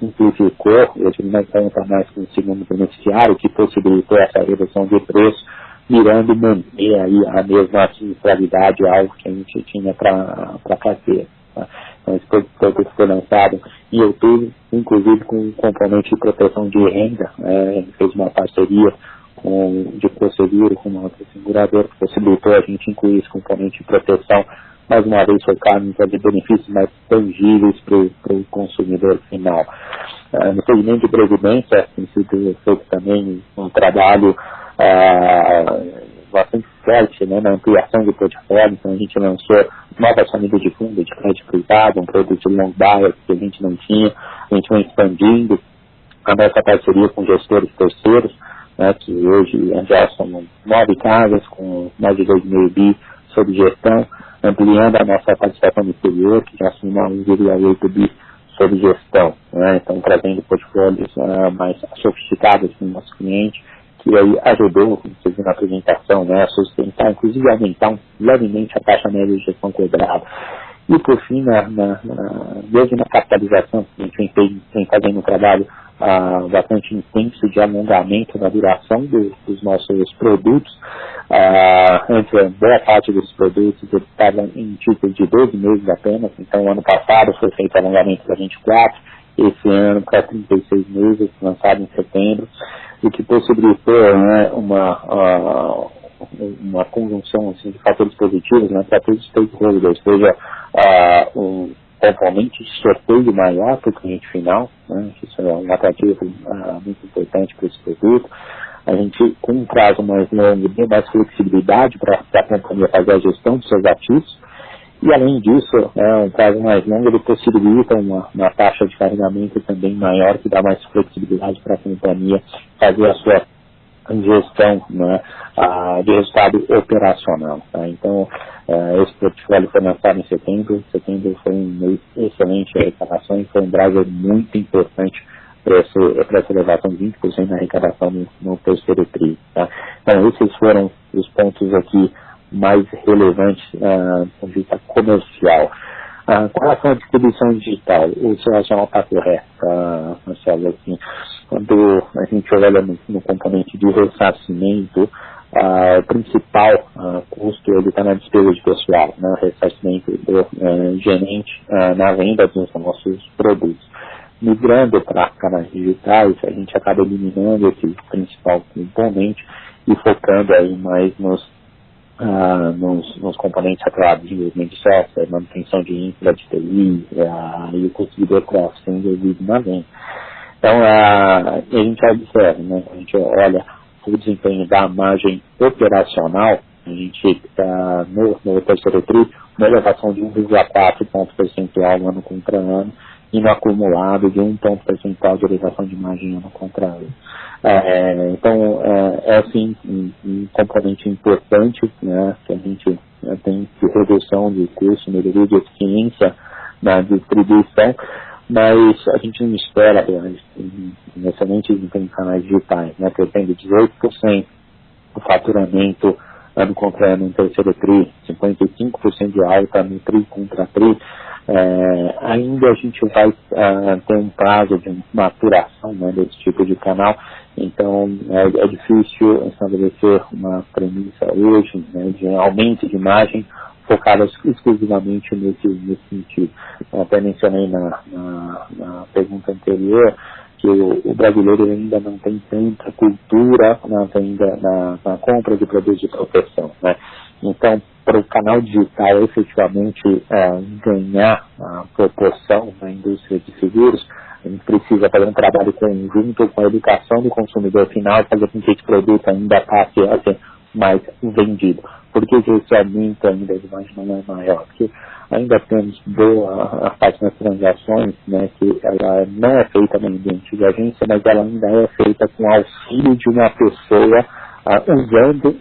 [SPEAKER 4] simplificou, hoje não conta mais com o segundo beneficiário, que possibilitou essa redução de preço, mirando manter aí a mesma sinistralidade, algo que a gente tinha para a carteira. Tá? Então esse produto foi lançado em outubro, inclusive com um componente de proteção de renda. A gente fez uma parceria de Proseguro com uma outra seguradora que possibilitou a gente incluir esse componente de proteção, mais uma vez focado em trazer benefícios mais tangíveis para o consumidor final. No segmento de previdência, tem sido feito também um trabalho bastante forte, né, na ampliação do portfólio. Então a gente lançou novas famílias de fundo de crédito privado, um produto de long buyer que a gente não tinha. A gente vem expandindo a nossa parceria com gestores terceiros, né, que hoje já são 9 casas com mais de 2,5 bi sob gestão, ampliando a nossa participação no exterior, que já assumiu 1,8 bi sob gestão, né, então trazendo portfólios mais sofisticados para o nosso cliente, que aí ajudou, como vocês viram na apresentação, né, a sustentar, inclusive aumentar levemente a taxa média de gestão cobrada. E por fim, desde na capitalização, a gente vem fazendo um trabalho bastante intenso de alongamento da duração dos nossos produtos. Antes, boa parte desses produtos estavam em título de 12 meses apenas, então ano passado foi feito alongamento para 24, esse ano para 36 meses, lançado em setembro, o que possibilitou, né, uma conjunção assim, de fatores positivos, né, para todos os stakeholders, seja um componente de sorteio maior para o cliente final, né, isso é um atrativo muito importante para esse produto. A gente, com um prazo mais longo, tem mais flexibilidade para a companhia fazer a gestão dos seus ativos. E, além disso, um prazo mais longo, ele possibilita uma taxa de carregamento também maior, que dá mais flexibilidade para a companhia fazer a sua gestão, né, de resultado operacional. Tá? Então, esse portfólio foi lançado em setembro. Setembro foi um mês excelente de arrecadação e foi um driver muito importante para essa elevação de 20% na arrecadação no terceiro tri. Tá? Então, esses foram os pontos aqui mais relevantes do ponto de vista comercial. Com relação à distribuição digital, o seu racional está correto, Marcelo. Assim, quando a gente gente olha no componente de ressarcimento, o principal custo ele está na despesa de pessoal, né, o ressarcimento do gerente na venda dos nossos produtos. Migrando para canais digitais, a gente acaba eliminando esse principal componente e focando aí mais nos componentes atrelados de desenvolvimento de software, manutenção de infra de TI e o consumidor cross envolvido na venda. Então, a gente observa, né, a gente olha o desempenho da margem operacional, a gente está no terceiro tri, uma elevação de 1,4 pontos percentual ano contra ano, e no acumulado de 1 ponto percentual de elevação de margem ano contra ano. Então, é assim um componente importante, né, que a gente tem de redução de custo, melhoria de eficiência na distribuição, mas a gente não espera um excelente desempenho em canais digitais, né, crescendo 18% o faturamento ano contra ano no terceiro tri, 55% de alta no tri contra tri. Ainda a gente vai ter um prazo de maturação, né, desse tipo de canal, então é difícil estabelecer uma premissa hoje, né, de aumento de margem focada exclusivamente nesse sentido. Eu até mencionei na pergunta anterior que o brasileiro ainda não tem tanta cultura na compra de produtos de proteção, né? Então, para o canal digital efetivamente ganhar a proporção na indústria de seguros, a gente precisa fazer um trabalho conjunto com a educação do consumidor final e fazer com que esse produto ainda passe a ser mais vendido. Por que esse aumento ainda de margem não é maior? Porque ainda temos boa parte das transações, né, que ela não é feita no ambiente de agência, mas ela ainda é feita com auxílio de uma pessoa usando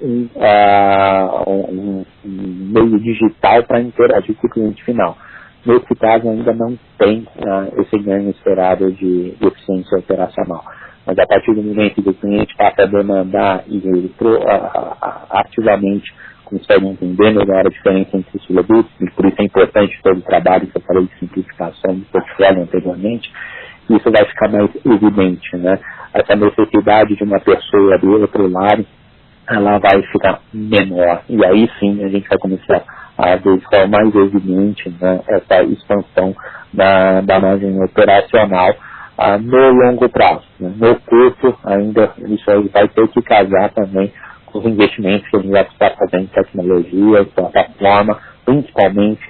[SPEAKER 4] um meio digital para interagir com o cliente final. Nesse caso ainda não tem esse ganho esperado de eficiência operacional. Mas a partir do momento que o cliente passa a demandar e ele ativamente consegue entender melhor a diferença entre os produtos, e por isso é importante todo o trabalho que eu falei de simplificação do portfólio anteriormente, isso vai ficar mais evidente, né? Essa necessidade de uma pessoa do outro lado, ela vai ficar menor. E aí sim a gente vai começar a ver de forma mais evidente, né, essa expansão da margem operacional no longo prazo, né? No curto ainda isso aí vai ter que casar também com os investimentos que a gente vai precisar fazer em tecnologia, plataforma, principalmente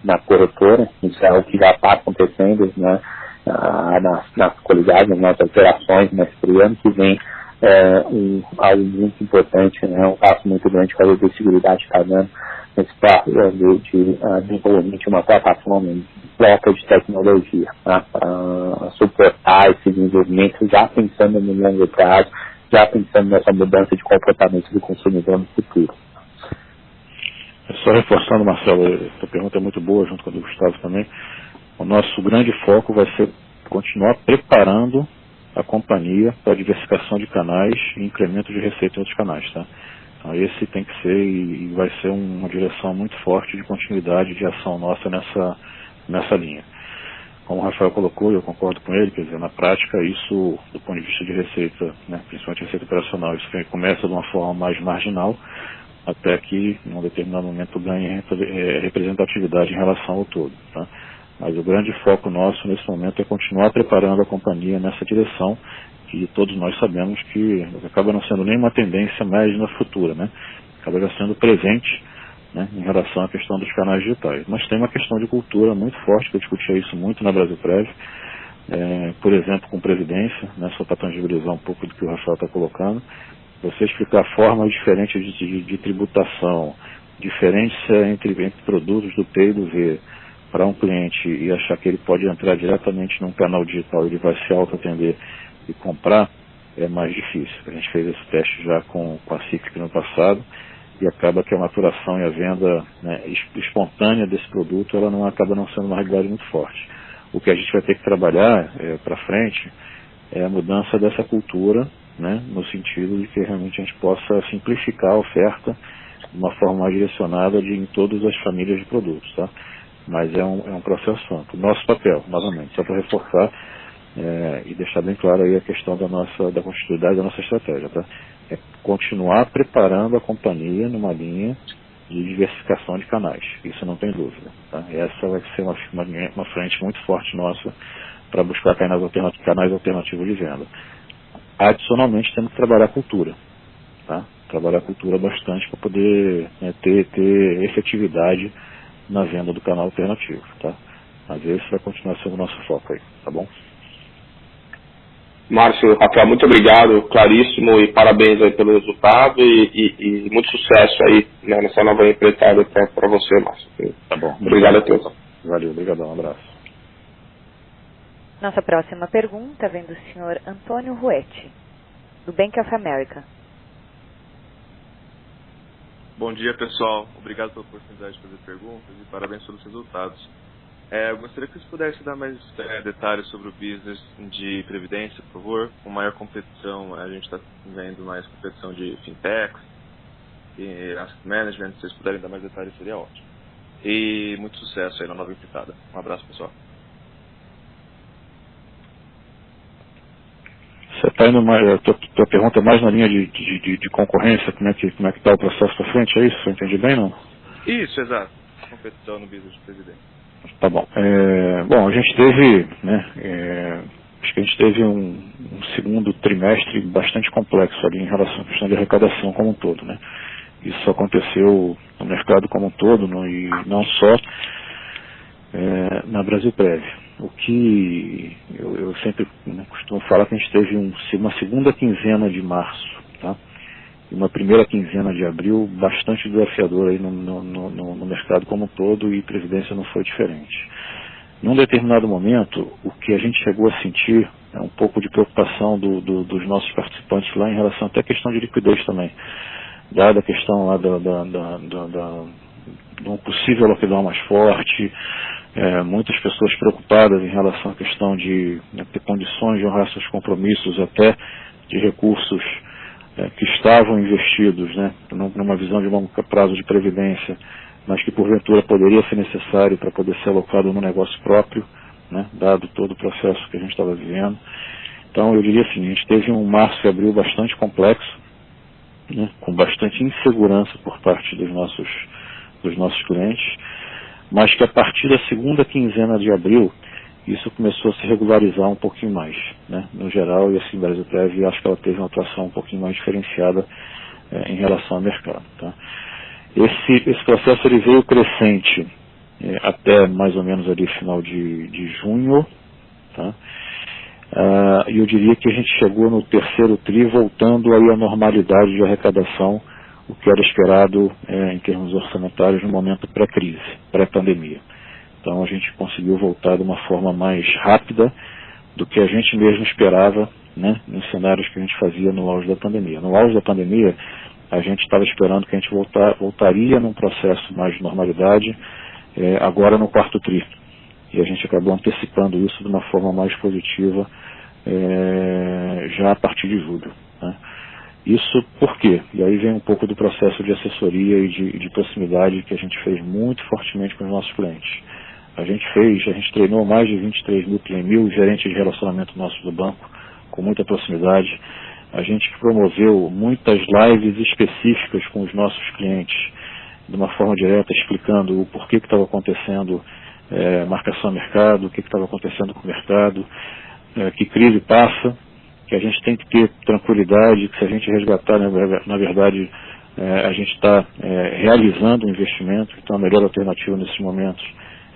[SPEAKER 4] na corretora. Isso é o que já está acontecendo, né, nas qualidades, nas nossas operações, mas para o ano que vem algo muito importante, né, um passo muito grande para a biosseguridade está dando nesse passo de desenvolvimento de uma plataforma em troca de tecnologia, tá, para suportar esse desenvolvimento, já pensando no longo prazo, já pensando nessa mudança de comportamento do consumidor no futuro.
[SPEAKER 3] Só reforçando, Marcelo, essa pergunta é muito boa, junto com a do Gustavo também. O nosso grande foco vai ser continuar preparando a companhia para a diversificação de canais e incremento de receita em outros canais, tá? Então esse tem que ser e vai ser uma direção muito forte de continuidade de ação nossa nessa linha. Como o Rafael colocou, eu concordo com ele, quer dizer, na prática isso, do ponto de vista de receita, né, principalmente receita operacional, isso começa de uma forma mais marginal, até que em um determinado momento ganhe representatividade em relação ao todo, tá? Mas o grande foco nosso nesse momento é continuar preparando a companhia nessa direção, que todos nós sabemos que acaba não sendo nem uma tendência mais na futura, né? Acaba já sendo presente, né, em relação à questão dos canais digitais. Mas tem uma questão de cultura muito forte, que eu discutia isso muito na Brasilprev, por exemplo, com previdência, né, só para tangibilizar um pouco do que o Rafael está colocando, você explicar formas diferentes de tributação, diferença entre produtos do P e do V, para um cliente e achar que ele pode entrar diretamente num canal digital, ele vai se auto-atender e comprar, é mais difícil. A gente fez esse teste já com a Ciclic no passado, e acaba que a maturação e a venda, né, espontânea desse produto, ela acaba não sendo uma realidade muito forte. O que a gente vai ter que trabalhar para frente é a mudança dessa cultura, né, no sentido de que realmente a gente possa simplificar a oferta de uma forma mais direcionada em todas as famílias de produtos, tá? Mas é um processo amplo. Nosso papel, novamente, só para reforçar, e deixar bem claro aí a questão da continuidade da nossa estratégia, tá? É continuar preparando a companhia numa linha de diversificação de canais, isso não tem dúvida, tá? E essa vai ser uma frente muito forte nossa para buscar canais alternativos de venda. Adicionalmente, temos que trabalhar a cultura, tá? Trabalhar a cultura bastante para poder ter efetividade na venda do canal alternativo, tá? Mas esse vai continuar sendo o nosso foco aí, tá bom?
[SPEAKER 6] Márcio, Rafael, muito obrigado, claríssimo, e parabéns aí pelo resultado e muito sucesso aí, né, nessa nova empreitada para você, Márcio.
[SPEAKER 3] Tá bom.
[SPEAKER 6] Obrigado a todos.
[SPEAKER 3] Valeu, obrigadão, um abraço.
[SPEAKER 2] Nossa próxima pergunta vem do senhor Antônio Ruetti, do Bank of America.
[SPEAKER 7] Bom dia, pessoal. Obrigado pela oportunidade de fazer perguntas e parabéns pelos resultados. Eu gostaria que vocês pudessem dar mais detalhes sobre o business de previdência, por favor. Com maior competição, a gente está vendo mais competição de fintechs e asset management. Se vocês puderem dar mais detalhes, seria ótimo. E muito sucesso aí na nova empreitada. Um abraço, pessoal.
[SPEAKER 3] Você está indo mais, tua pergunta é mais na linha de concorrência, como é que está o processo para frente, é isso? Você entendi bem, não?
[SPEAKER 7] Isso, exato. Competição no business de previdência.
[SPEAKER 3] Tá bom. Bom, a gente teve, né, acho que a gente teve um segundo trimestre bastante complexo ali em relação à questão de arrecadação como um todo, né? Isso aconteceu no mercado como um todo, e não só na Brasilprev. O que eu sempre costumo falar que a gente teve uma segunda quinzena de março, tá? E uma primeira quinzena de abril bastante desafiadora aí no mercado como um todo, e Previdência não foi diferente. Num determinado momento, o que a gente chegou a sentir é um pouco de preocupação dos nossos participantes lá em relação até à questão de liquidez também, dada a questão lá de um possível lockdown mais forte, muitas pessoas preocupadas em relação à questão de ter condições de honrar seus compromissos, até de recursos que estavam investidos, né, numa visão de longo prazo de previdência, mas que porventura poderia ser necessário para poder ser alocado no negócio próprio, né, dado todo o processo que a gente estava vivendo. Então eu diria assim, a gente teve um março e abril bastante complexo, né, com bastante insegurança por parte dos nossos clientes, mas que a partir da segunda quinzena de abril isso começou a se regularizar um pouquinho mais, né, no geral, e assim, Brasilprev, acho que ela teve uma atuação um pouquinho mais diferenciada em relação ao mercado, tá? Esse processo ele veio crescente até mais ou menos ali final de junho, tá? E eu diria que a gente chegou no terceiro tri voltando aí à normalidade de arrecadação, o que era esperado em termos orçamentários no momento pré-crise, pré-pandemia. Então a gente conseguiu voltar de uma forma mais rápida do que a gente mesmo esperava, né, nos cenários que a gente fazia no auge da pandemia. No auge da pandemia, a gente estava esperando que a gente voltaria num processo mais de normalidade, agora no quarto tri. E a gente acabou antecipando isso de uma forma mais positiva já a partir de julho, né? Isso por quê? E aí vem um pouco do processo de assessoria e de proximidade que a gente fez muito fortemente com os nossos clientes. A gente treinou mais de 23 mil gerentes de relacionamento nossos do banco, com muita proximidade. A gente promoveu muitas lives específicas com os nossos clientes, de uma forma direta, explicando o porquê que estava acontecendo marcação a mercado, o que estava acontecendo com o mercado, que crise passa, que a gente tem que ter tranquilidade, que se a gente resgatar, na verdade, a gente está realizando o investimento, então a melhor alternativa nesses momentos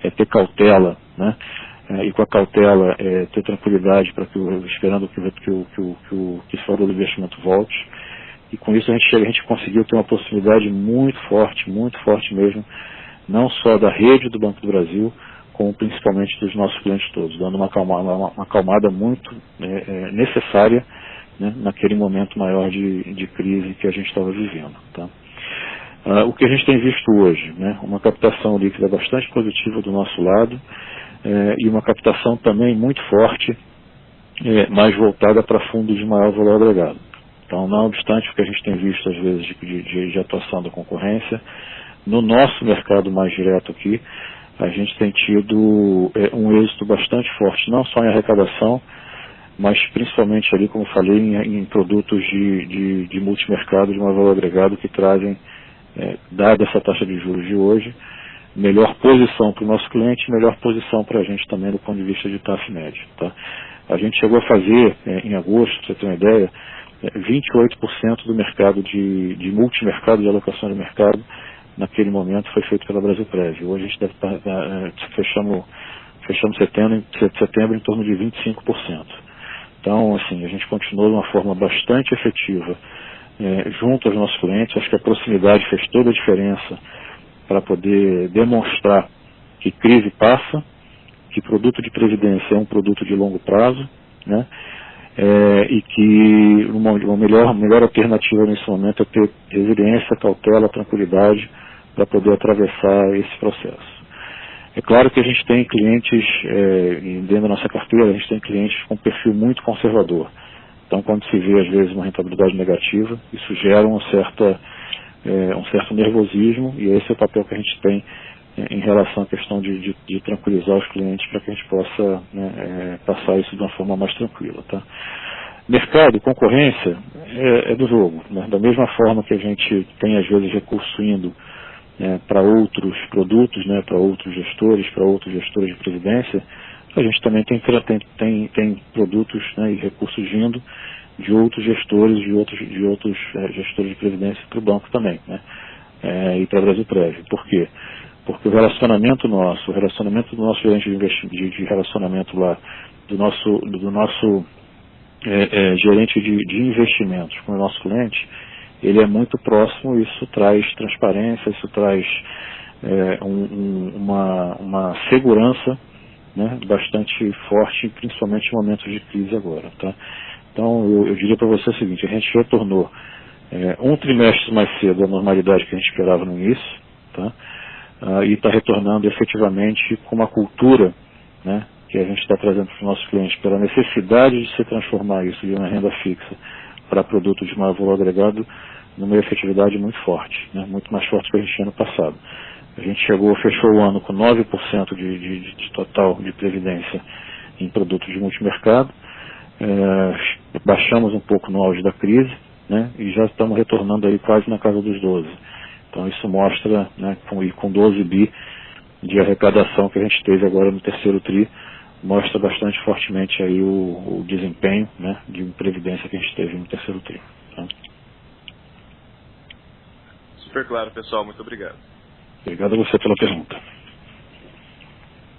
[SPEAKER 3] é ter cautela, né? E com a cautela ter tranquilidade para esperando que esse valor do investimento volte. E com isso a gente conseguiu ter uma proximidade muito forte mesmo, não só da rede do Banco do Brasil, como principalmente dos nossos clientes todos, dando uma acalmada muito necessária, né, naquele momento maior de crise que a gente estava vivendo, tá? O que a gente tem visto hoje, né, uma captação líquida bastante positiva do nosso lado, e uma captação também muito forte, mais voltada para fundos de maior valor agregado. Então, não obstante o que a gente tem visto às vezes de atuação da concorrência, no nosso mercado mais direto aqui, a gente tem tido um êxito bastante forte, não só em arrecadação, mas principalmente ali, como falei, em produtos de multimercado, de maior valor agregado, que trazem, dada essa taxa de juros de hoje, melhor posição para o nosso cliente, melhor posição para a gente também do ponto de vista de taxa média. Tá? A gente chegou a fazer, em agosto, para você ter uma ideia, 28% do mercado de multimercado, de alocação de mercado, naquele momento foi feito pela Brasilprev. Hoje a gente deve estar, fechamos setembro em torno de 25%. Então, assim, a gente continuou de uma forma bastante efetiva junto aos nossos clientes. Acho que a proximidade fez toda a diferença para poder demonstrar que crise passa, que produto de previdência é um produto de longo prazo, né? E que uma melhor alternativa nesse momento é ter resiliência, cautela, tranquilidade para poder atravessar esse processo. É claro que a gente tem clientes, dentro da nossa carteira, a gente tem clientes com perfil muito conservador. Então, quando se vê, às vezes, uma rentabilidade negativa, isso gera um certo nervosismo, e esse é o papel que a gente tem em relação à questão de tranquilizar os clientes para que a gente possa, né, passar isso de uma forma mais tranquila. Tá? Mercado, concorrência, é do jogo. Né? Da mesma forma que a gente tem, às vezes, recurso indo para outros produtos, né, para outros gestores de previdência, a gente também tem produtos, né, e recursos vindo de outros gestores, de outros gestores de previdência para o banco também, né, e para a Brasilprev. Por quê? Porque o relacionamento do nosso gerente de relacionamento lá, do nosso gerente de investimentos com o nosso cliente, ele é muito próximo. Isso traz transparência, isso traz uma segurança, né, bastante forte, principalmente em momentos de crise agora. Tá? Então, eu diria para você o seguinte: a gente retornou um trimestre mais cedo à normalidade que a gente esperava no início, tá? E está retornando efetivamente com uma cultura, né, que a gente está trazendo para os nossos clientes, pela necessidade de se transformar isso de uma renda fixa para produtos de maior valor agregado, numa efetividade muito forte, né, muito mais forte que a gente tinha no passado. A gente fechou o ano com 9% de total de previdência em produtos de multimercado, baixamos um pouco no auge da crise, né, e já estamos retornando aí quase na casa dos 12%. Então isso mostra, né, com 12 bi de arrecadação que a gente teve agora no terceiro TRI, mostra bastante fortemente aí o desempenho, né, de previdência que a gente teve no terceiro TRI. Tá?
[SPEAKER 7] Super claro, pessoal. Muito obrigado.
[SPEAKER 3] Obrigado a você pela pergunta.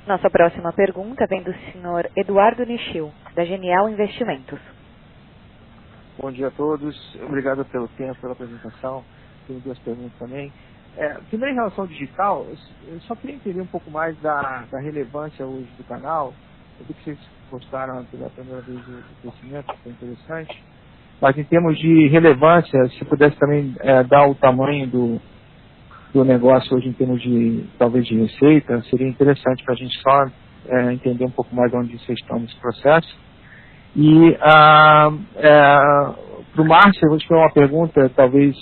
[SPEAKER 2] Nossa próxima pergunta vem do senhor Eduardo Nichil, da Genial Investimentos.
[SPEAKER 8] Bom dia a todos. Obrigado pelo tempo, pela apresentação. Tenho duas perguntas também. Primeiro, em relação ao digital, eu só queria entender um pouco mais da relevância hoje do canal. Eu vi que vocês postaram pela primeira vez o crescimento, que foi interessante. Mas em termos de relevância, se pudesse também dar o tamanho do negócio hoje em termos de, talvez, de receita, seria interessante para a gente só entender um pouco mais onde vocês estão nesse processo. E para o Márcio, eu vou te fazer uma pergunta, talvez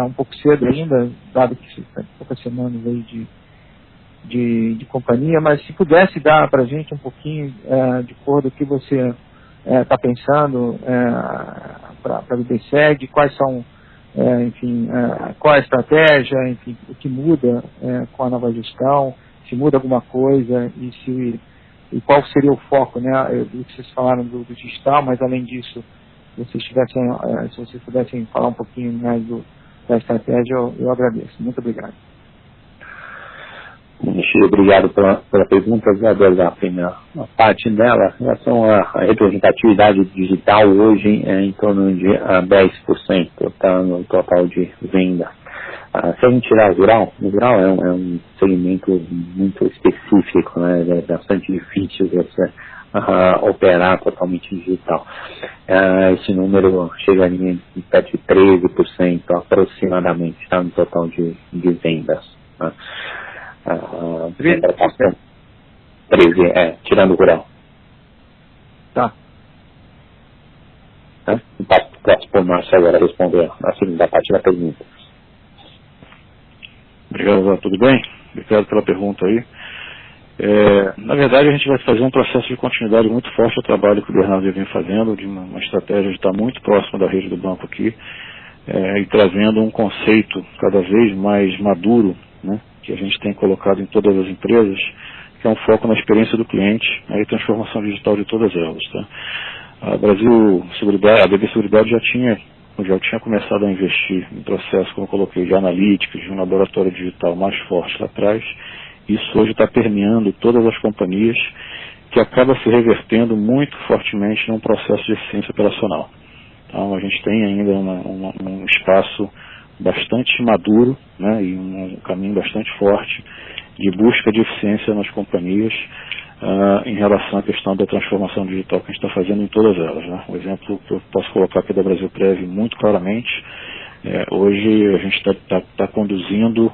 [SPEAKER 8] um pouco cedo ainda, dado que você está poucas semanas aí de companhia, mas se pudesse dar para a gente um pouquinho de cor do que você está pensando para a BBSEG, quais são, qual é a estratégia, enfim, o que muda com a nova gestão, se muda alguma coisa e qual seria o foco, né? Eu vi que vocês falaram do digital, mas além disso, se vocês pudessem falar um pouquinho mais da estratégia, eu agradeço. Muito obrigado.
[SPEAKER 4] Obrigado pela pergunta. Vou abordar a primeira parte dela. Em relação à representatividade digital, hoje em torno de 10%, tá, no total de venda. Se a gente tirar o rural é um segmento muito específico, né? É bastante difícil você operar totalmente digital. Esse número chegaria em perto de 13% aproximadamente, tá, no total de vendas. Tá? 13%, tirando o rural.
[SPEAKER 8] Tá.
[SPEAKER 4] Passo por Márcio agora responder a segunda parte da pergunta.
[SPEAKER 3] Obrigado, tudo bem? Obrigado pela pergunta aí. Na verdade, a gente vai fazer um processo de continuidade muito forte ao trabalho que o Bernardo já vem fazendo, de uma estratégia de estar muito próximo da rede do banco aqui, e trazendo um conceito cada vez mais maduro, né, que a gente tem colocado em todas as empresas, que é um foco na experiência do cliente, e transformação digital de todas elas. Tá? A BB Seguridade já tinha começado a investir em processo, como eu coloquei, de analíticas, de um laboratório digital mais forte lá atrás. Isso hoje está permeando todas as companhias, que acaba se revertendo muito fortemente num processo de eficiência operacional. Então a gente tem ainda um espaço bastante maduro, né, e um caminho bastante forte de busca de eficiência nas companhias em relação à questão da transformação digital que a gente está fazendo em todas elas. Né? O exemplo que eu posso colocar aqui da Brasilprev muito claramente, hoje a gente está conduzindo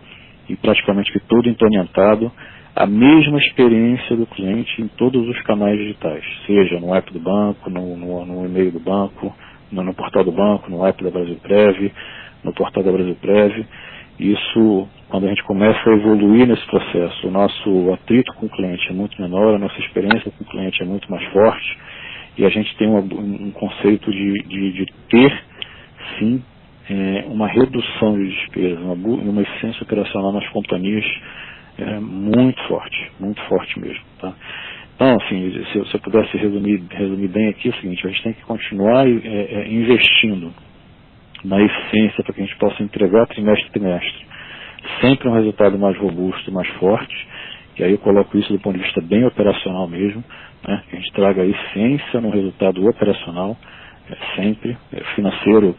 [SPEAKER 3] e praticamente que todo implementado a mesma experiência do cliente em todos os canais digitais, seja no app do banco, no e-mail do banco, no portal do banco, no app da Brasilprev, no portal da Brasilprev. Isso, quando a gente começa a evoluir nesse processo, o nosso atrito com o cliente é muito menor, a nossa experiência com o cliente é muito mais forte, e a gente tem um conceito de ter, sim, uma redução de despesas, uma eficiência operacional nas companhias muito forte mesmo. Tá? Então, assim, se eu pudesse resumir bem aqui, é o seguinte: a gente tem que continuar investindo na eficiência para que a gente possa entregar trimestre a trimestre sempre um resultado mais robusto, mais forte, e aí eu coloco isso do ponto de vista bem operacional mesmo, né? Que a gente traga a eficiência no resultado operacional, sempre. Financeiro,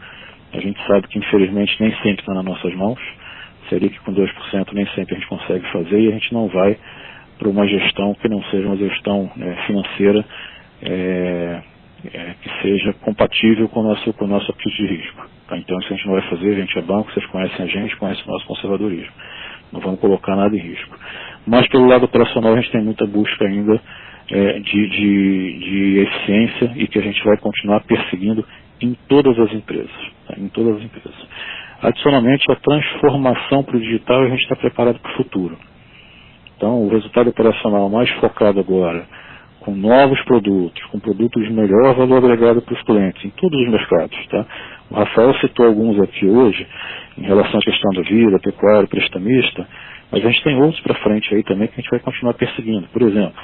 [SPEAKER 3] a gente sabe que infelizmente nem sempre está nas nossas mãos, seria que com 2% nem sempre a gente consegue fazer, e a gente não vai para uma gestão que não seja uma gestão financeira que seja compatível com o nosso apetite de risco. Tá? Então isso a gente não vai fazer, a gente é banco, vocês conhecem a gente, conhecem o nosso conservadorismo. Não vamos colocar nada em risco. Mas pelo lado operacional a gente tem muita busca ainda de eficiência, e que a gente vai continuar perseguindo em todas as empresas. Tá? Em todas as empresas. Adicionalmente, a transformação para o digital, a gente está preparado para o futuro. Então, o resultado operacional mais focado agora, com novos produtos, com produtos de melhor valor agregado para os clientes, em todos os mercados. Tá? O Rafael citou alguns aqui hoje, em relação à questão da vida, pecuário, prestamista, mas a gente tem outros para frente aí também que a gente vai continuar perseguindo. Por exemplo,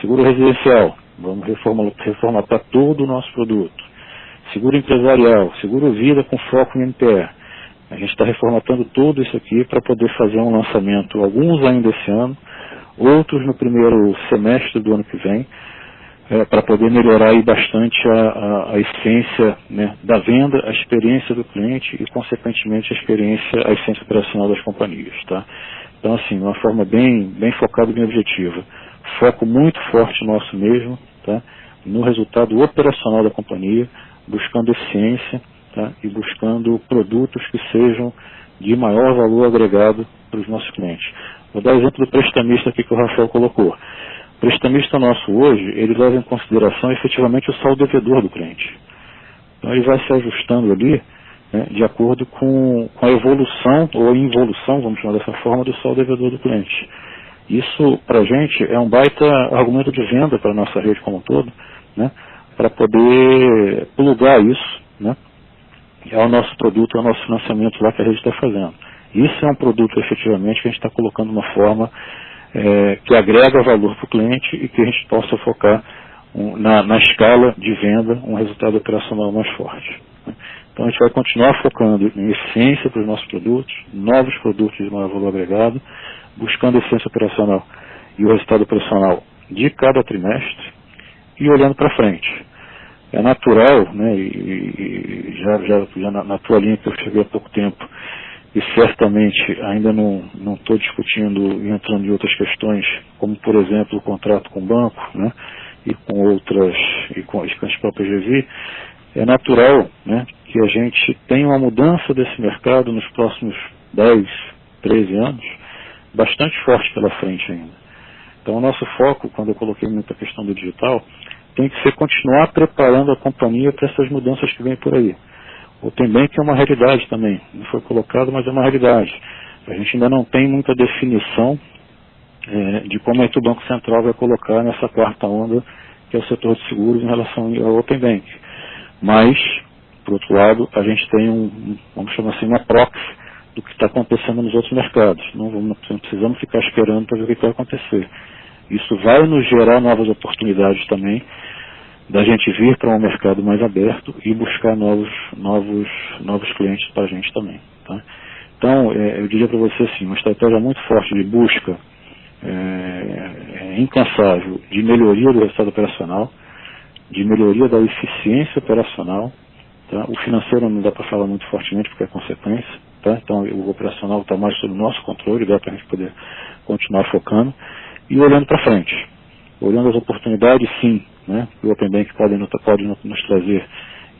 [SPEAKER 3] seguro residencial, vamos reformatar todo o nosso produto. Seguro empresarial, seguro vida com foco em NPR. A gente está reformatando tudo isso aqui para poder fazer um lançamento, alguns ainda esse ano, outros no primeiro semestre do ano que vem, para poder melhorar aí bastante a eficiência, né, da venda, a experiência do cliente e, consequentemente, a eficiência operacional das companhias. Tá? Então, assim, de uma forma bem focada e bem objetiva. Foco muito forte nosso mesmo, tá, no resultado operacional da companhia, buscando eficiência, tá, e buscando produtos que sejam de maior valor agregado para os nossos clientes. Vou dar o exemplo do prestamista aqui que o Rafael colocou. O prestamista nosso hoje, ele leva em consideração efetivamente o saldo devedor do cliente. Então ele vai se ajustando ali, né, de acordo com a evolução ou involução, vamos chamar dessa forma, do saldo devedor do cliente. Isso, para a gente, é um baita argumento de venda para a nossa rede como um todo, né, para poder plugar isso, né, ao nosso produto, ao nosso financiamento lá que a rede está fazendo. Isso é um produto, efetivamente, que a gente está colocando de uma forma que agrega valor para o cliente e que a gente possa focar na escala de venda um resultado operacional mais forte. Né? Então a gente vai continuar focando em eficiência para os nossos produtos, novos produtos de maior valor agregado, buscando a eficiência operacional e o resultado operacional de cada trimestre e olhando para frente. É natural, né, e já na tua linha que eu cheguei há pouco tempo, e certamente ainda não estou discutindo e entrando em outras questões, como por exemplo o contrato com o banco, né, e com outras, e com as próprias GV, é natural, né, que a gente tenha uma mudança desse mercado nos próximos 10, 13 anos, bastante forte pela frente ainda. Então o nosso foco, quando eu coloquei muita questão do digital, tem que ser continuar preparando a companhia para essas mudanças que vêm por aí. O também que é uma realidade também, não foi colocado, mas é uma realidade. A gente ainda não tem muita definição de como é que o Banco Central vai colocar nessa quarta onda, que é o setor de seguros, em relação ao Open Bank. Mas, por outro lado, a gente tem vamos chamar assim, uma proxy do que está acontecendo nos outros mercados. Não precisamos ficar esperando para ver o que vai acontecer. Isso vai nos gerar novas oportunidades também, da gente vir para um mercado mais aberto e buscar novos clientes para a gente também. Tá? Então, eu diria para você assim, uma estratégia muito forte de busca incansável de melhoria do resultado operacional, de melhoria da eficiência operacional. Tá? O financeiro não dá para falar muito fortemente porque é consequência. Tá? Então, o operacional está mais sob o nosso controle, dá para a gente poder continuar focando e olhando para frente. Olhando as oportunidades, sim, né, que o Open Bank pode nos trazer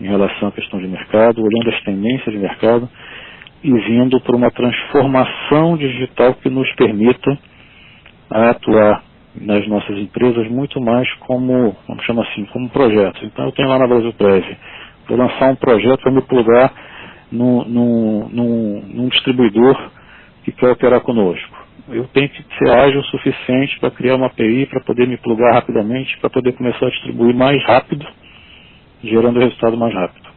[SPEAKER 3] em relação à questão de mercado, olhando as tendências de mercado e vindo para uma transformação digital que nos permita atuar nas nossas empresas muito mais como, vamos chamar assim, como projetos. Então eu tenho lá na Brasilprev, vou lançar um projeto para me plugar num distribuidor que quer operar conosco. Eu tenho que ser ágil o suficiente para criar uma API, para poder me plugar rapidamente, para poder começar a distribuir mais rápido, gerando resultado mais rápido.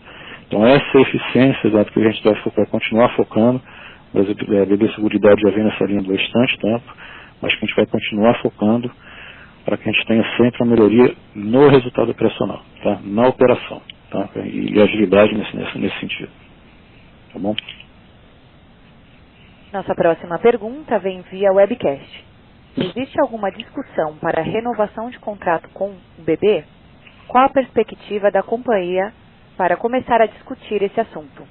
[SPEAKER 3] Então essa eficiência que a gente vai continuar focando, a BB Seguridade já vem nessa linha há bastante tempo, mas que a gente vai continuar focando para que a gente tenha sempre uma melhoria no resultado operacional, tá? Na operação, tá? E agilidade nesse sentido. Tá bom?
[SPEAKER 2] Nossa próxima pergunta vem via webcast. Existe alguma discussão para renovação de contrato com o BB? Qual a perspectiva da companhia para começar a discutir esse assunto?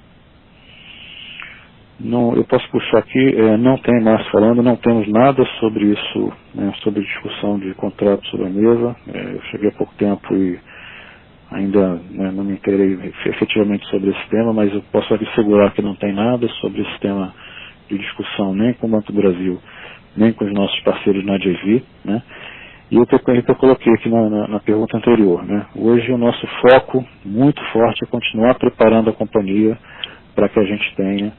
[SPEAKER 3] Não, eu posso puxar aqui, não tem mais falando, não temos nada sobre isso, né, sobre discussão de contrato sobre a mesa. Eu cheguei há pouco tempo e ainda não me inteirei efetivamente sobre esse tema, mas eu posso assegurar que não tem nada sobre esse tema de discussão nem com o Banco do Brasil, nem com os nossos parceiros na JV, né? E o que eu coloquei aqui na pergunta anterior, né? Hoje o nosso foco muito forte é continuar preparando a companhia para que a gente tenha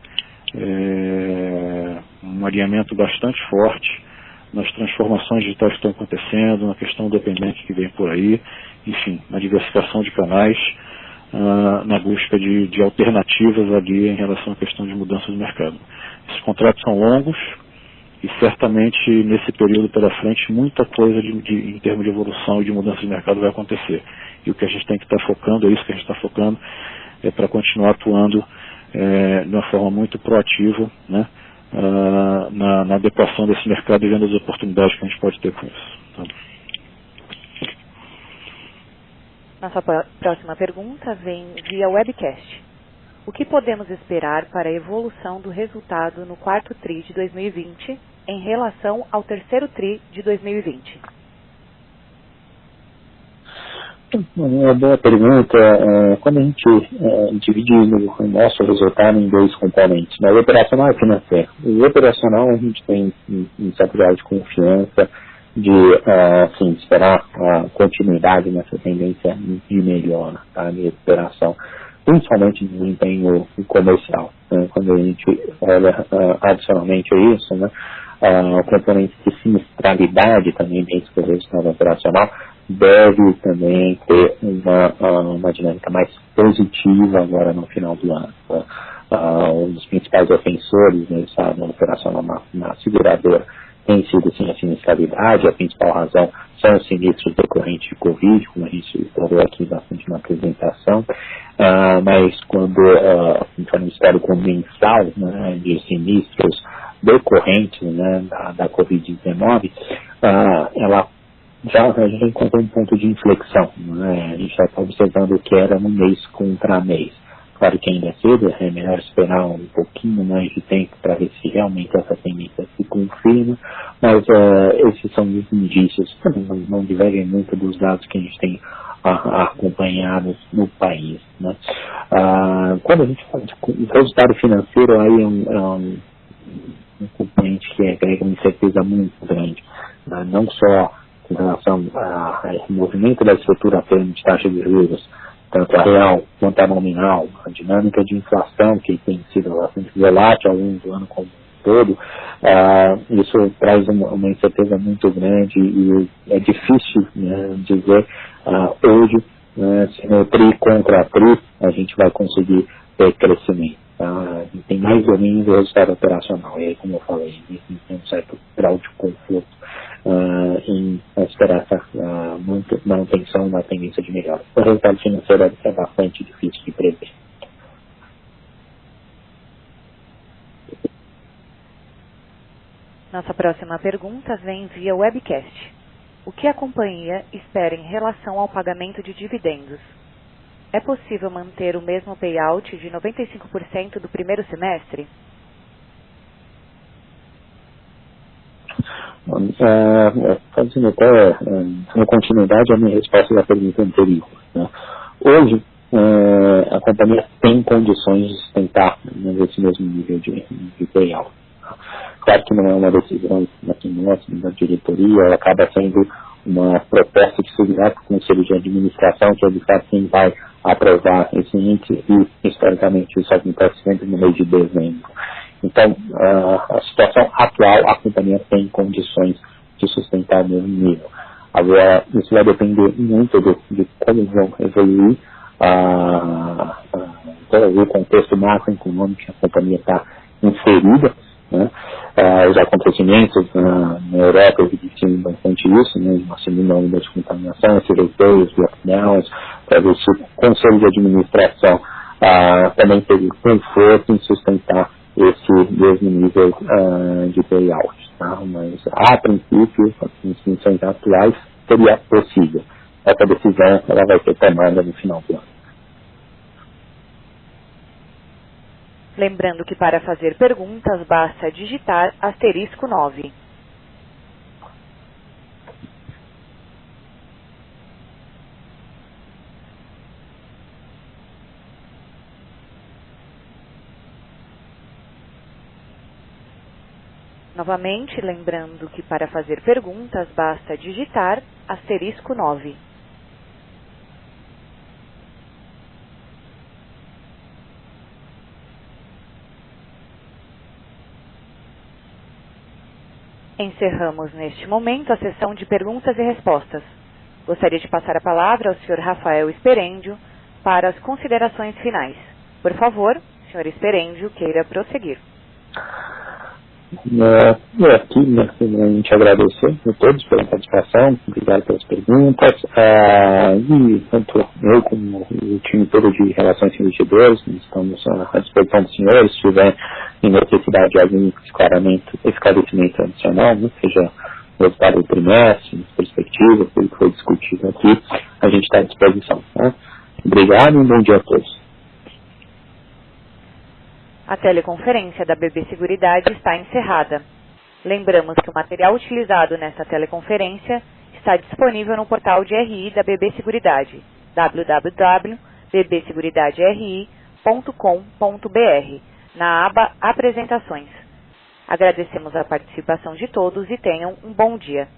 [SPEAKER 3] um alinhamento bastante forte nas transformações digitais que estão acontecendo, na questão do Open Bank que vem por aí, enfim, na diversificação de canais, na busca de alternativas ali em relação à questão de mudança do mercado. Esses contratos são longos e certamente nesse período pela frente muita coisa em termos de evolução e de mudança de mercado vai acontecer. E o que a gente tem que estar focando, é isso que a gente está focando, é para continuar atuando de uma forma muito proativa, né, na adequação desse mercado e vendo as oportunidades que a gente pode ter com isso. Tá?
[SPEAKER 2] Nossa próxima pergunta vem via webcast. O que podemos esperar para a evolução do resultado no quarto TRI de 2020 em relação ao terceiro TRI de 2020?
[SPEAKER 4] Uma boa pergunta. Quando a gente divide o nosso resultado em dois componentes, né? O operacional e financeiro. O operacional a gente tem um certo grau de confiança de esperar a continuidade nessa tendência de melhora, tá, de recuperação, principalmente no desempenho comercial. Né? Quando a gente olha adicionalmente a isso, né, o componente de sinistralidade também dentro do resultado operacional deve também ter uma dinâmica mais positiva agora no final do ano. Tá? Um dos principais ofensores no resultado operacional na seguradora tem sido sim a sinistralidade. A principal razão são os sinistros decorrentes de Covid, como a gente falou aqui bastante na apresentação, mas quando a gente fala no histórico mensal, né, de sinistros decorrentes, né, da Covid-19, a gente encontrou um ponto de inflexão, né? A gente já está observando o que era no mês contra mês. Claro que ainda é cedo, é melhor esperar um pouquinho mais de tempo para ver se realmente essa tendência se confirma, mas esses são os indícios, não divergem muito dos dados que a gente tem acompanhados no país. Né? Quando a gente fala de resultado financeiro, aí é um componente que agrega uma incerteza muito grande, né? Não só com relação ao movimento da estrutura plena de taxa de juros, tanto a real quanto a nominal, a dinâmica de inflação que tem sido bastante volátil ao longo do ano como um todo, isso traz uma incerteza muito grande e é difícil, né, dizer hoje, se no TRI contra a TRI a gente vai conseguir ter crescimento. E tem mais domínio do resultado operacional. E aí, como eu falei, tem um certo grau de conforto em esperar essa manutenção na tendência de melhora. O resultado financeiro é bastante difícil de prever.
[SPEAKER 2] Nossa próxima pergunta vem via webcast. O que a companhia espera em relação ao pagamento de dividendos? É possível manter o mesmo payout de 95% do primeiro semestre?
[SPEAKER 4] Fazendo até uma continuidade à minha resposta da pergunta anterior, né? Hoje, a companhia tem condições de sustentar, né, esse mesmo nível de payout. Claro que não é uma decisão aqui nossa, da diretoria, ela acaba sendo uma proposta que se virá para o Conselho de Administração, que é de fato quem vai aprovar esse índice, e historicamente isso acontece sempre no mês de dezembro. Então, a situação atual, a companhia tem condições de sustentar o mesmo nível. Agora, isso vai depender muito de como vão evoluir o contexto macroeconômico que a companhia está inserida, né? Os acontecimentos na Europa evidenciam bastante isso, né? Uma segunda onda de contaminação, esse retorno, os lockdowns, para ver se o Conselho de Administração também teve conforto em sustentar esse mesmo nível de payout, tá? Mas a princípio, as definições atuais, seria possível. Essa decisão ela vai ser tomada no final do ano.
[SPEAKER 2] Lembrando que para fazer perguntas basta digitar *9. Novamente, lembrando que para fazer perguntas basta digitar *9. Encerramos neste momento a sessão de perguntas e respostas. Gostaria de passar a palavra ao Sr. Rafael Sperendio para as considerações finais. Por favor, Sr. Sperendio, queira prosseguir.
[SPEAKER 4] Aqui, né, a gente agradecer a todos pela participação, obrigado pelas perguntas, e tanto eu como o time todo de Relações com Investidores, estamos à disposição dos senhores, se tiver necessidade de algum esclarecimento adicional, né, seja o resultado do trimestre, perspectivas, tudo que foi discutido aqui, a gente está à disposição. Tá? Obrigado e um bom dia a todos.
[SPEAKER 2] A teleconferência da BB Seguridade está encerrada. Lembramos que o material utilizado nesta teleconferência está disponível no portal de RI da BB Seguridade, www.bbseguridaderi.com.br, na aba Apresentações. Agradecemos a participação de todos e tenham um bom dia.